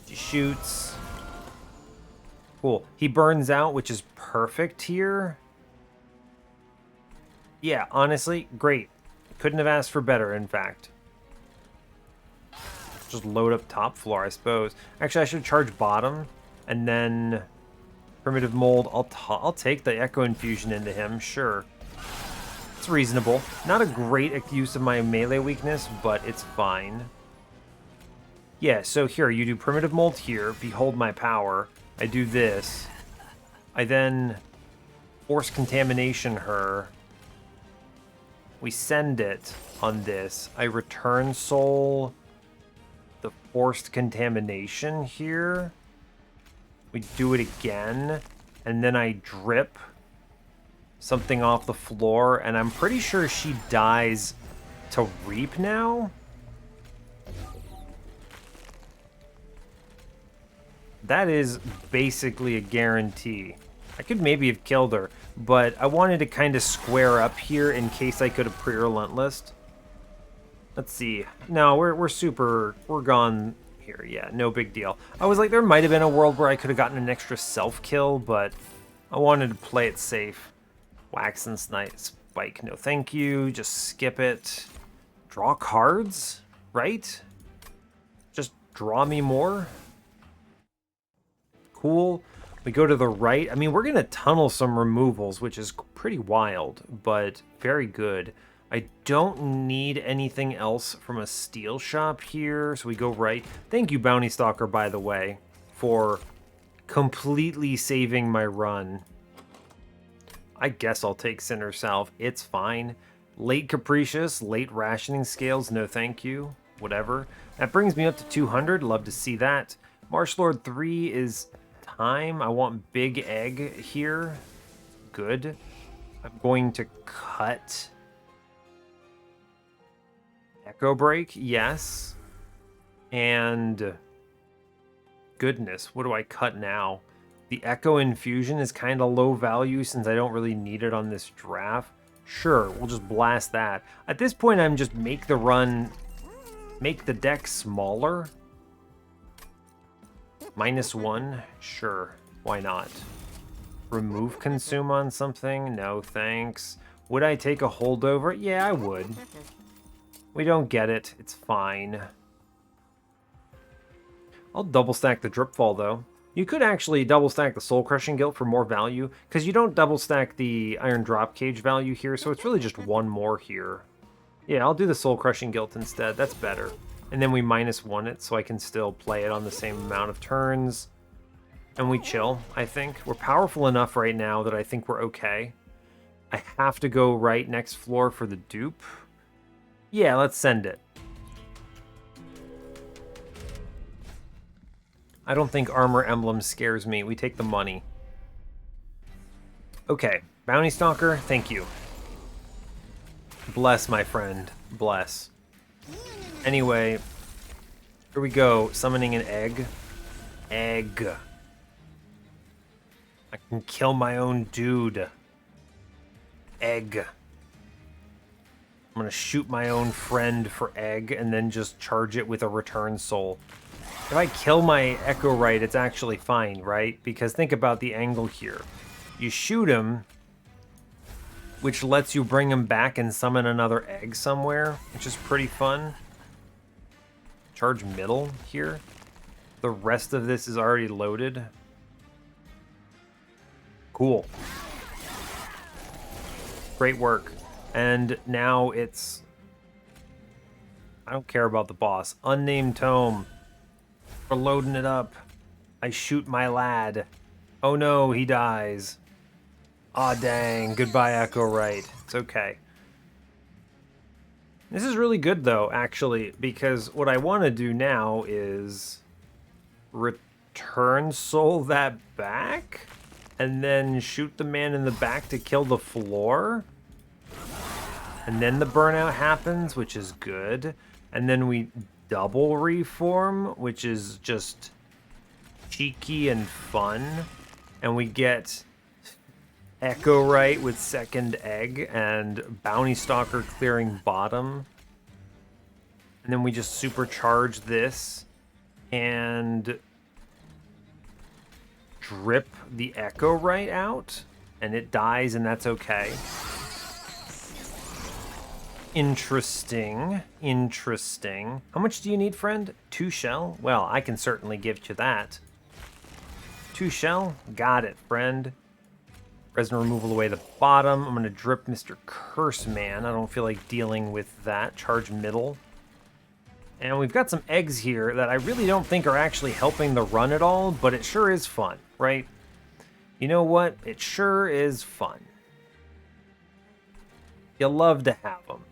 Speaker 1: She shoots. Cool. He burns out, which is perfect here. Yeah, honestly, great. Couldn't have asked for better, in fact. Just load up top floor, I suppose. Actually, I should charge bottom, and then Primitive Mold. I'll take the Echo Infusion into him, sure. It's reasonable. Not a great use of my melee weakness, but it's fine. Yeah, so here, you do Primitive Mold here. Behold my power. I do this. I then Force Contamination her. We send it on this. I return soul the forced contamination here. We do it again. And then I drip something off the floor. And I'm pretty sure she dies to reap now. That is basically a guarantee. I could maybe have killed her, but I wanted to kind of square up here in case I could have pre-relentlessed. Let's see. No, we're gone here. Yeah, no big deal. I was like, there might have been a world where I could have gotten an extra self-kill, but I wanted to play it safe. Wax and spike, no thank you. Just skip it. Draw cards, right? Just draw me more. Cool. We go to the right. I mean, we're going to tunnel some removals, which is pretty wild, but very good. I don't need anything else from a steel shop here, so we go right. Thank you, Bounty Stalker, by the way, for completely saving my run. I guess I'll take Sinner Salve. It's fine. Late Capricious, late Rationing Scales, no thank you. Whatever. That brings me up to 200. Love to see that. Marsh Lord 3 is... time. I want big egg here. Good. I'm going to cut Echo Break. Yes. And goodness, what do I cut now? The Echo Infusion is kind of low value since I don't really need it on this draft. Sure, we'll just blast that. At this point, I'm just make the deck smaller. -1? Sure. Why not? Remove consume on something? No, thanks. Would I take a holdover? Yeah, I would. We don't get it. It's fine. I'll double stack the Dripfall, though. You could actually double stack the Soul Crushing Guilt for more value, because you don't double stack the Iron Drop Cage value here, so it's really just one more here. Yeah, I'll do the Soul Crushing Guilt instead. That's better. And then we -1 it, so I can still play it on the same amount of turns. And we chill, I think. We're powerful enough right now that I think we're okay. I have to go right next floor for the dupe. Yeah, let's send it. I don't think Armor Emblem scares me. We take the money. Okay, Bounty Stalker, thank you. Bless, my friend. Bless. Anyway, here we go. Summoning an egg. Egg. I can kill my own dude. Egg. I'm gonna shoot my own friend for egg and then just charge it with a return soul. If I kill my Echowright, it's actually fine, right? Because think about the angle here. You shoot him, which lets you bring him back and summon another egg somewhere, which is pretty fun. Charge middle here. The rest of this is already loaded. Cool. Great work. And now it's... I don't care about the boss. Unnamed Tome. We're loading it up. I shoot my lad. Oh no, he dies. Aw dang. Goodbye, Echowright. It's okay. This is really good, though, actually, because what I want to do now is return soul that back and then shoot the man in the back to kill the floor. And then the burnout happens, which is good. And then we double reform, which is just cheeky and fun. And we get Echowright with second egg and Bounty Stalker clearing bottom. And then we just supercharge this and drip the Echowright out. And it dies, and that's okay. Interesting. Interesting. How much do you need, friend? 2 shell? Well, I can certainly give you that. 2 shell? Got it, friend. Resin removal away the bottom. I'm going to drip Mr. Curse Man. I don't feel like dealing with that. Charge middle. And we've got some eggs here that I really don't think are actually helping the run at all, but it sure is fun, right? You know what? It sure is fun. You love to have them.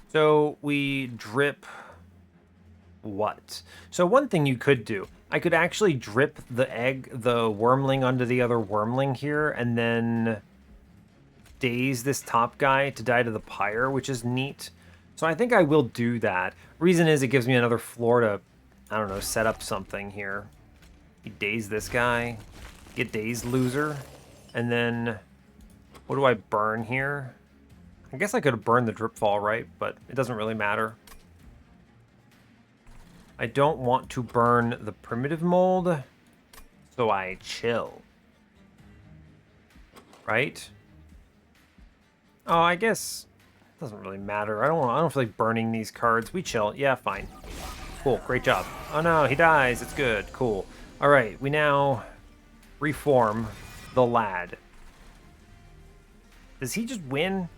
Speaker 1: So we drip what? So one thing you could do, I could actually drip the wormling onto the other wormling here, and then daze this top guy to die to the pyre, which is neat. So I think I will do that. Reason is it gives me another floor to, I don't know, set up something here. You daze this guy, get dazed, loser, and then what do I burn here? I guess I could have burned the drip fall, right? But it doesn't really matter. I don't want to burn the primitive mold, so I chill. Right? Oh, I guess it doesn't really matter. I don't feel like burning these cards. We chill. Yeah, fine. Cool. Great job. Oh no, he dies. It's good. Cool. All right, we now reform the lad. Does he just win?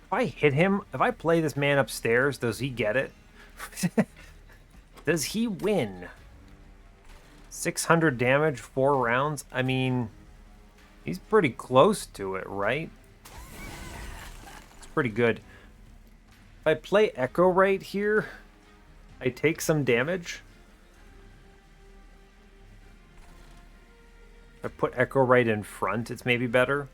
Speaker 1: If I hit him, if I play this man upstairs, does he get it? Does he win? 600 damage, 4 rounds? I mean, he's pretty close to it, right? It's pretty good. If I play Echowright here, I take some damage. If I put Echowright in front, it's maybe better.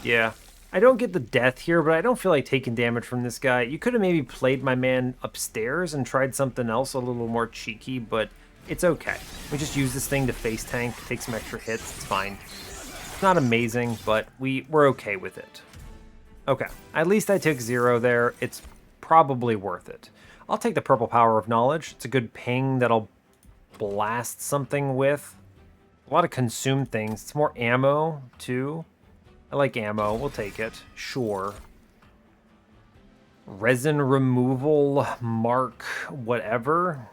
Speaker 1: Yeah. I don't get the death here, but I don't feel like taking damage from this guy. You could have maybe played my man upstairs and tried something else a little more cheeky, but it's okay. We just use this thing to face tank, take some extra hits. It's fine. It's not amazing, but we're okay with it. Okay. At least I took 0 there. It's probably worth it. I'll take the Purple Power of Knowledge. It's a good ping that I'll blast something with. A lot of consume things. It's more ammo, too. I like ammo. We'll take it. Sure. Resin removal, mark whatever.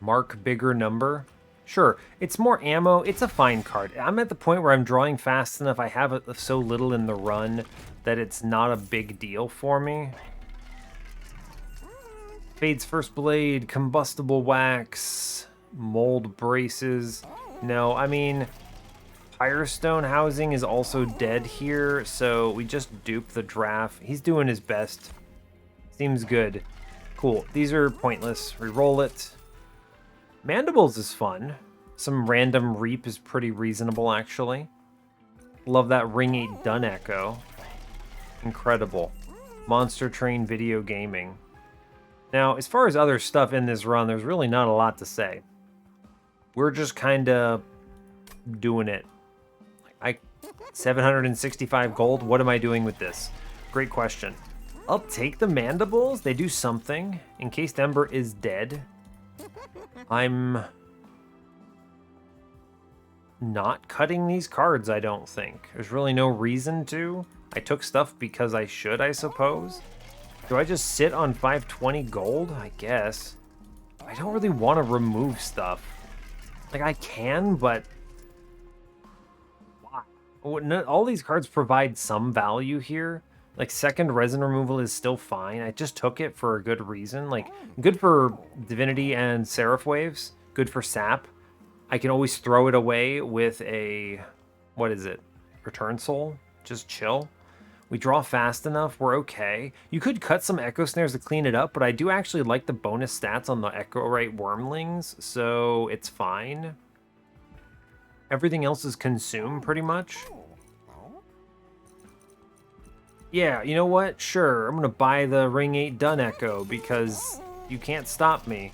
Speaker 1: Mark bigger number. Sure. It's more ammo. It's a fine card. I'm at the point where I'm drawing fast enough. I have so little in the run that it's not a big deal for me. Fade's First Blade, Combustible Wax, Mold Braces. No, I mean, Firestone Housing is also dead here, so we just dupe the draft. He's doing his best. Seems good. Cool. These are pointless. Reroll it. Mandibles is fun. Some random reap is pretty reasonable, actually. Love that Ring 8 Dun Echo. Incredible. Monster Train Video Gaming. Now, as far as other stuff in this run, there's really not a lot to say. We're just kind of doing it. 765 gold. What am I doing with this? Great question. I'll take the mandibles. They do something. Encased Ember is dead. I'm not cutting these cards, I don't think. There's really no reason to. I took stuff because I should, I suppose. Do I just sit on 520 gold? I guess. I don't really want to remove stuff. Like, I can, but why? All these cards provide some value here. Like, second resin removal is still fine. I just took it for a good reason. Like, good for Divinity and Seraph waves. Good for sap. I can always throw it away with a, what is it? Return Soul? Just chill. We draw fast enough, we're okay. You could cut some Echo Snares to clean it up, but I do actually like the bonus stats on the Echowright Wormlings, so it's fine. Everything else is consumed, pretty much. Yeah, you know what? Sure, I'm gonna buy the Ring 8 Dun Echo, because you can't stop me.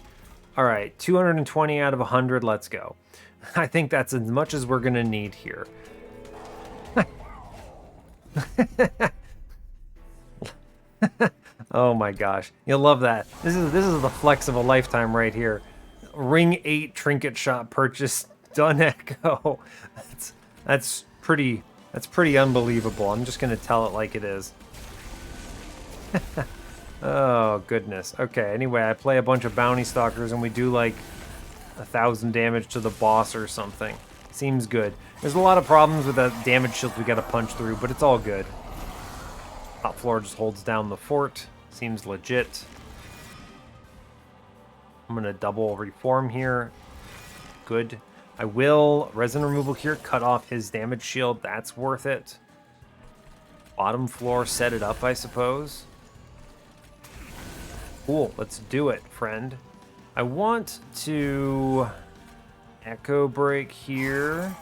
Speaker 1: Alright, 220 out of 100, let's go. I think that's as much as we're gonna need here. Oh my gosh, you'll love that. This is the flex of a lifetime right here. Ring 8 trinket shop purchase Dun Echo. That's pretty unbelievable. I'm just gonna tell it like it is. Oh goodness. Okay, anyway, I play a bunch of bounty stalkers and we do like 1,000 damage to the boss or something. Seems good. There's a lot of problems with that damage shield we gotta punch through, but it's all good. Top floor just holds down the fort. Seems legit. I'm gonna double reform here. Good. I will resin removal here, cut off his damage shield. That's worth it. Bottom floor, set it up, I suppose. Cool, let's do it, friend. I want to Echo Break here,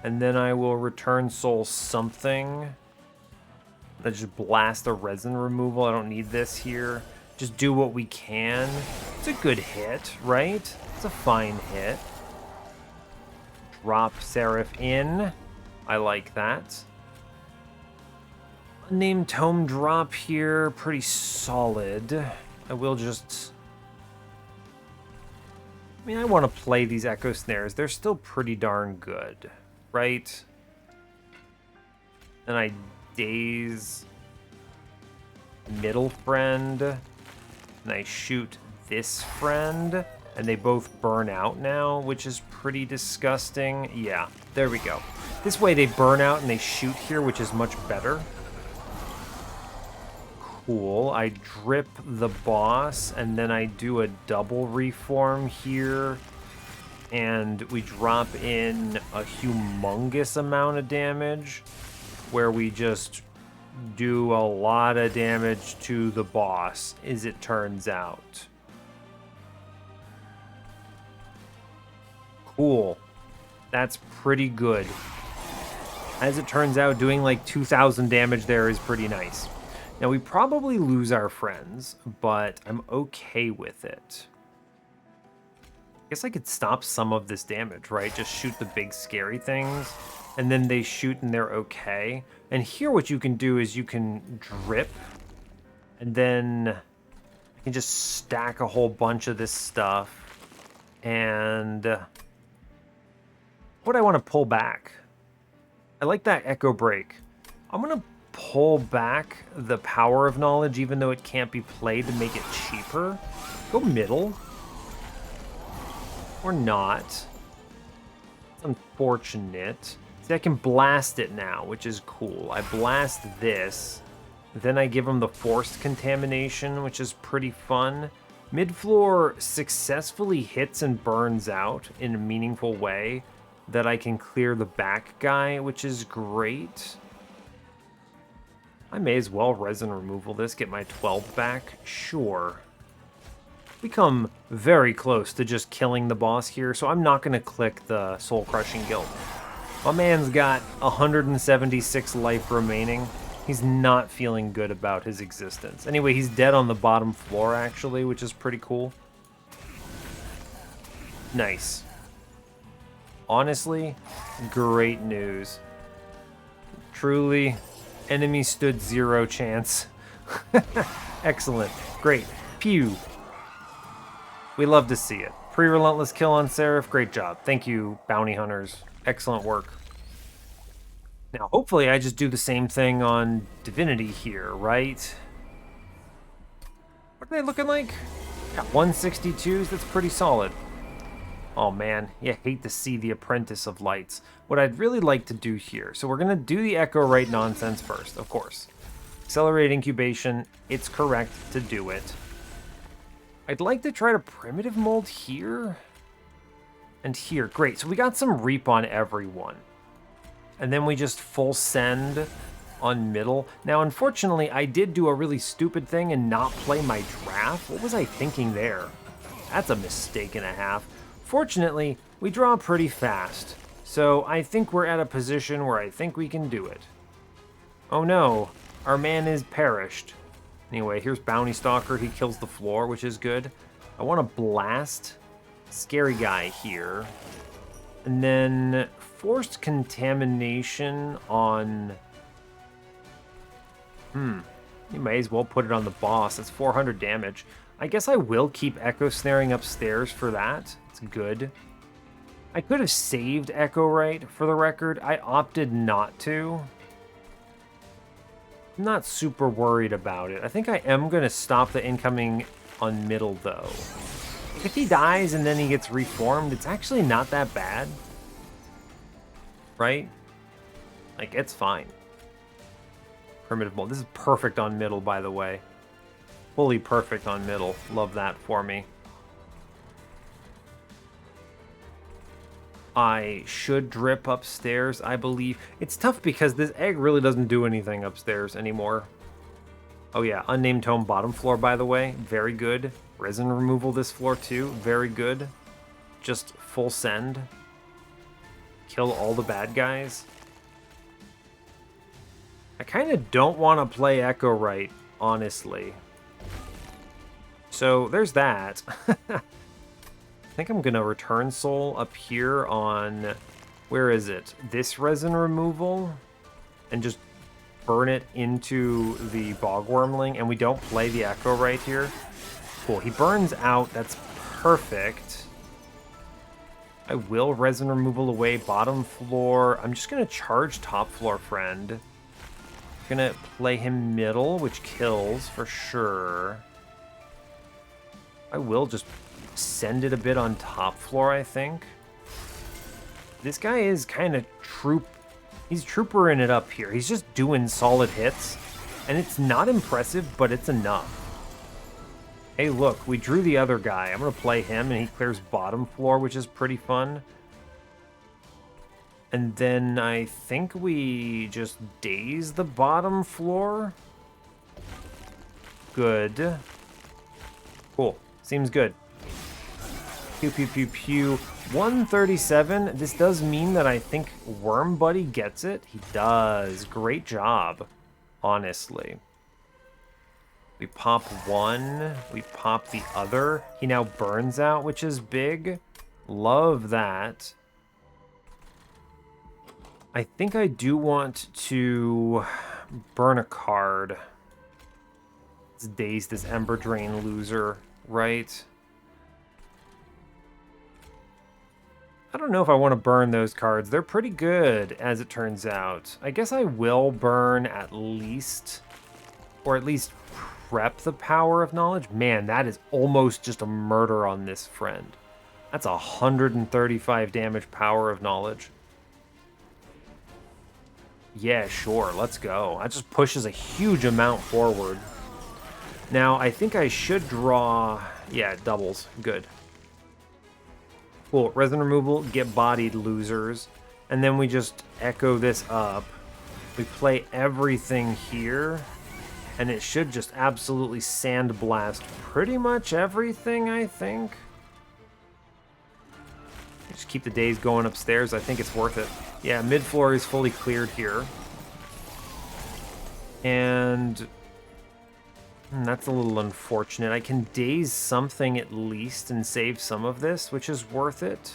Speaker 1: and then I will return soul something. Let's just blast a resin removal. I don't need this here. Just do what we can. It's a good hit, right? It's a fine hit. Drop Seraph in. I like that. Unnamed Tome drop here. Pretty solid. I will just... I mean, I want to play these Echo Snares. They're still pretty darn good, right? And I daze middle friend, and I shoot this friend, and they both burn out now, which is pretty disgusting. Yeah, there we go. This way they burn out and they shoot here, which is much better. Cool. I drip the boss, and then I do a double reform here, and we drop in a humongous amount of damage, where we just do a lot of damage to the boss, as it turns out. Cool. That's pretty good. As it turns out, doing like 2,000 damage there is pretty nice. Now, we probably lose our friends, but I'm okay with it. I guess I could stop some of this damage, right? Just shoot the big scary things, and then they shoot and they're okay. And here what you can do is you can drip, and then you can just stack a whole bunch of this stuff. And what do I want to pull back? I like that Echo Break. I'm going to pull back the Power of Knowledge, even though it can't be played, to make it cheaper. Go middle. Or not. It's unfortunate. See, I can blast it now, which is cool. I blast this. Then I give him the Forced Contamination, which is pretty fun. Mid-floor successfully hits and burns out in a meaningful way that I can clear the back guy, which is great. I may as well resin removal this, get my 12 back. Sure. We come very close to just killing the boss here, so I'm not going to click the Soul Crushing Guild. My man's got 176 life remaining. He's not feeling good about his existence. Anyway, he's dead on the bottom floor, actually, which is pretty cool. Nice. Honestly, great news. Truly, enemy stood 0 chance. Excellent. Great. Pew. We love to see it. Pre-relentless kill on Seraph. Great job. Thank you, bounty hunters. Excellent work. Now, hopefully I just do the same thing on Divinity here, right? What are they looking like? Yeah, 162s. That's pretty solid. Oh man, you hate to see the Apprentice of Lights. What I'd really like to do here, so we're gonna do the Echowright nonsense first, of course. Accelerate incubation, it's correct to do it. I'd like to try to primitive mold here and here. Great, so we got some reap on everyone. And then we just full send on middle. Now, unfortunately, I did do a really stupid thing and not play my draft. What was I thinking there? That's a mistake and a half. Fortunately, we draw pretty fast, so I think we're at a position where I think we can do it. Oh no, our man is perished. Anyway, here's Bounty Stalker. He kills the floor, which is good. I want to blast Scary Guy here. And then Forced Contamination on... You may as well put it on the boss. That's 400 damage. I guess I will keep Echo Snaring upstairs for that. It's good. I could have saved Echowright, for the record. I opted not to. I'm not super worried about it. I think I am going to stop the incoming on middle, though. If he dies and then he gets reformed, it's actually not that bad. Right? Like, it's fine. Primitive mold. This is perfect on middle, by the way. Fully perfect on middle. Love that for me. I should drip upstairs, I believe. It's tough because this egg really doesn't do anything upstairs anymore. Oh yeah, unnamed tome bottom floor, by the way. Very good. Resin removal this floor too. Very good. Just full send. Kill all the bad guys. I kind of don't want to play Echowright, honestly. So there's that. I think I'm going to return soul up here on... Where is it? This resin removal. And just burn it into the Bogwormling. And we don't play the Echowright here. Cool. He burns out. That's perfect. I will resin removal away bottom floor. I'm just going to charge top floor friend. Gonna play him middle, which kills for sure. I will just send it a bit on top floor, I think. This guy is kind of he's troopering it up here. He's just doing solid hits. And it's not impressive, but it's enough. Hey, look, we drew the other guy. I'm gonna play him, and he clears bottom floor, which is pretty fun. And then I think we just daze the bottom floor. Good. Cool. Seems good. Pew, pew, pew, pew. 137. This does mean that I think Worm Buddy gets it. He does. Great job, honestly. We pop one. We pop the other. He now burns out, which is big. Love that. I think I do want to burn a card. Let's daze this Ember Drain loser, right? I don't know if I want to burn those cards. They're pretty good, as it turns out. I guess I will burn at least, or at least prep the Power of Knowledge. Man, that is almost just a murder on this friend. That's 135 damage Power of Knowledge. Yeah, sure, let's go. That just pushes a huge amount forward. Now, I think I should draw... Yeah, it doubles. Good. Cool. Resin removal, get bodied, losers. And then we just echo this up. We play everything here. And it should just absolutely sandblast pretty much everything, I think. Just keep the days going upstairs. I think it's worth it. Yeah, mid-floor is fully cleared here. And that's a little unfortunate. I can daze something at least and save some of this, which is worth it.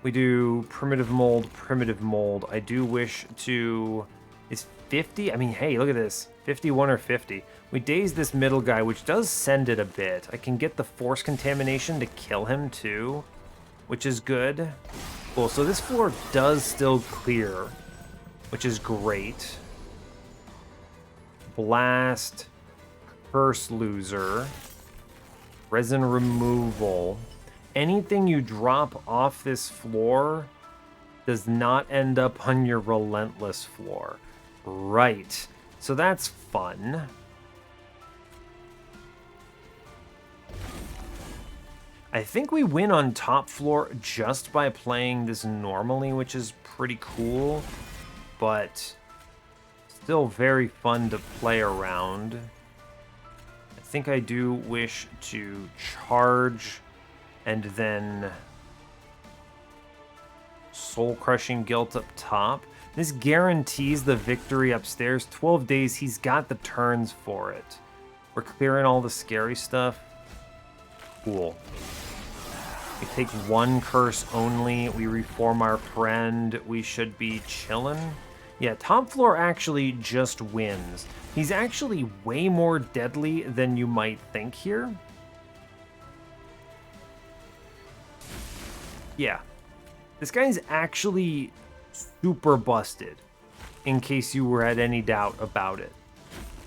Speaker 1: We do primitive mold. I do wish to... Is 50? I mean, hey, look at this. 51 or 50. We daze this middle guy, which does send it a bit. I can get the force contamination to kill him too, which is good. Cool, so this floor does still clear, which is great. Blast, curse loser, resin removal. Anything you drop off this floor does not end up on your relentless floor. Right, so that's fun. I think we win on top floor just by playing this normally, which is pretty cool, but still very fun to play around. I think I do wish to charge and then Soul Crushing Guilt up top. This guarantees the victory upstairs. 12 days, he's got the turns for it. We're clearing all the scary stuff. Cool. We take one curse only. We reform our friend. We should be chillin'. Yeah, top floor actually just wins. He's actually way more deadly than you might think here. Yeah. This guy's actually super busted, in case you were at any doubt about it.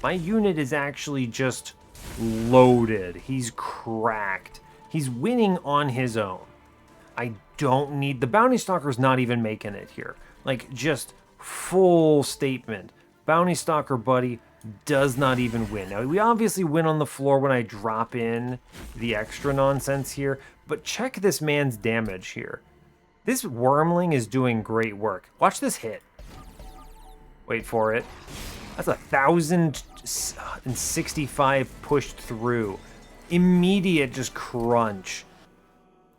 Speaker 1: My unit is actually just loaded. He's cracked. He's winning on his own. I don't need... The Bounty Stalker's not even making it here. Like, just full statement. Bounty Stalker buddy does not even win. Now, we obviously win on the floor when I drop in the extra nonsense here, but check this man's damage here. This Wurmling is doing great work. Watch this hit. Wait for it. That's 1,065 pushed through. Immediate just crunch.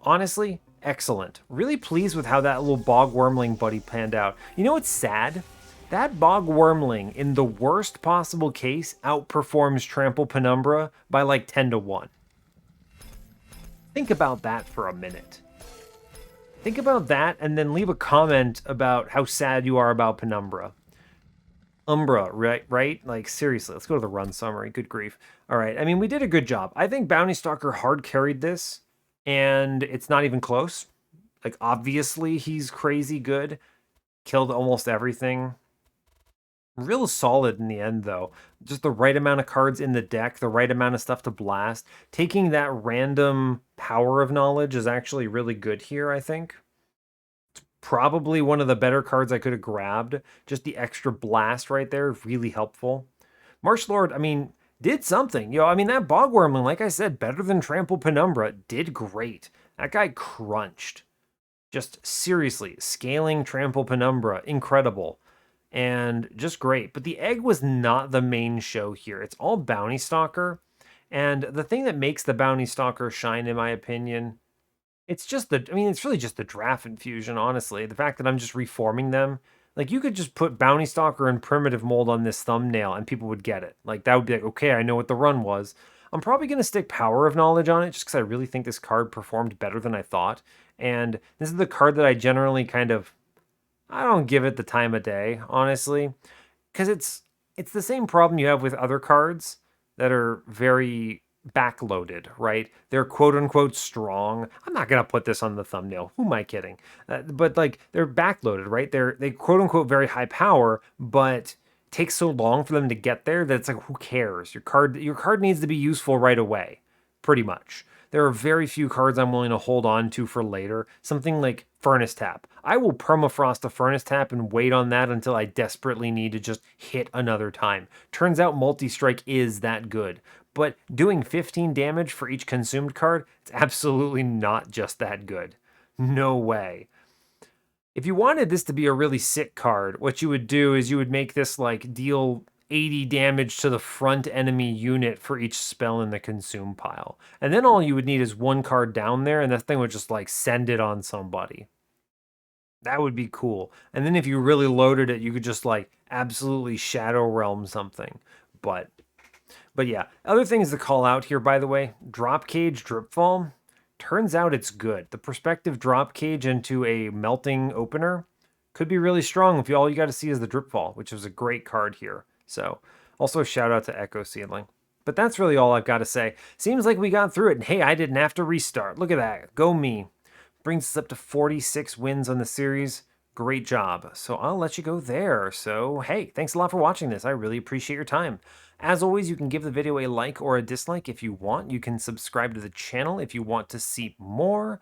Speaker 1: Honestly, excellent. Really pleased with how that little Bog Wurmling buddy panned out. You know what's sad? That Bog Wurmling, in the worst possible case, outperforms Trample Penumbra by like 10 to 1. Think about that for a minute. Think about that and then leave a comment about how sad you are about Penumbra. Umbra, right? Like, seriously, let's go to the run summary. Good grief. All right, I mean, we did a good job. I think Bounty Stalker hard carried this, and it's not even close. Like, obviously, he's crazy good. Killed almost everything. Real solid in the end, though. Just the right amount of cards in the deck, the right amount of stuff to blast. Taking that random power of knowledge is actually really good here, I think. It's probably one of the better cards I could have grabbed. Just the extra blast right there, really helpful. Marsh Lord, I mean, did something. I mean, that Bog Wurmling, like I said, better than Trample Penumbra, did great. That guy crunched. Just seriously, scaling Trample Penumbra, incredible. And just great. But the egg was not the main show here. It's all Bounty Stalker. And the thing that makes the Bounty Stalker shine, in my opinion, it's really just the draft infusion, honestly. The fact that I'm just reforming them. Like, you could just put Bounty Stalker and Primitive Mold on this thumbnail and people would get it. Like, that would be like, okay, I know what the run was. I'm probably going to stick Power of Knowledge on it just because I really think this card performed better than I thought. And this is the card that I generally I don't give it the time of day, honestly, because it's the same problem you have with other cards that are very backloaded, right? They're quote unquote strong. I'm not gonna put this on the thumbnail. Who am I kidding? But like, they're backloaded, right? They quote unquote very high power, but takes so long for them to get there that it's like, who cares? Your card needs to be useful right away, pretty much. There are very few cards I'm willing to hold on to for later. Something like Furnace Tap. I will permafrost a Furnace Tap and wait on that until I desperately need to just hit another time. Turns out Multi-Strike is that good. But doing 15 damage for each consumed card, it's absolutely not just that good. No way. If you wanted this to be a really sick card, what you would do is you would make this like deal 80 damage to the front enemy unit for each spell in the consume pile. And then all you would need is one card down there, and that thing would just like send it on somebody. That would be cool. And then if you really loaded it, you could just like absolutely Shadow Realm something. But yeah, other things to call out here, by the way, Drop Cage Dripfall. Turns out it's good. The Perspective Drop Cage into a Melting Opener could be really strong if all you got to see is the Dripfall, which was a great card here. So, also shout out to Echo Seedling. But that's really all I've got to say. Seems like we got through it, and hey, I didn't have to restart. Look at that. Go me. Brings us up to 46 wins on the series. Great job. So I'll let you go there. So, hey, thanks a lot for watching this. I really appreciate your time. As always, you can give the video a like or a dislike if you want. You can subscribe to the channel if you want to see more.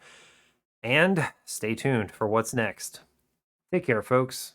Speaker 1: And stay tuned for what's next. Take care, folks.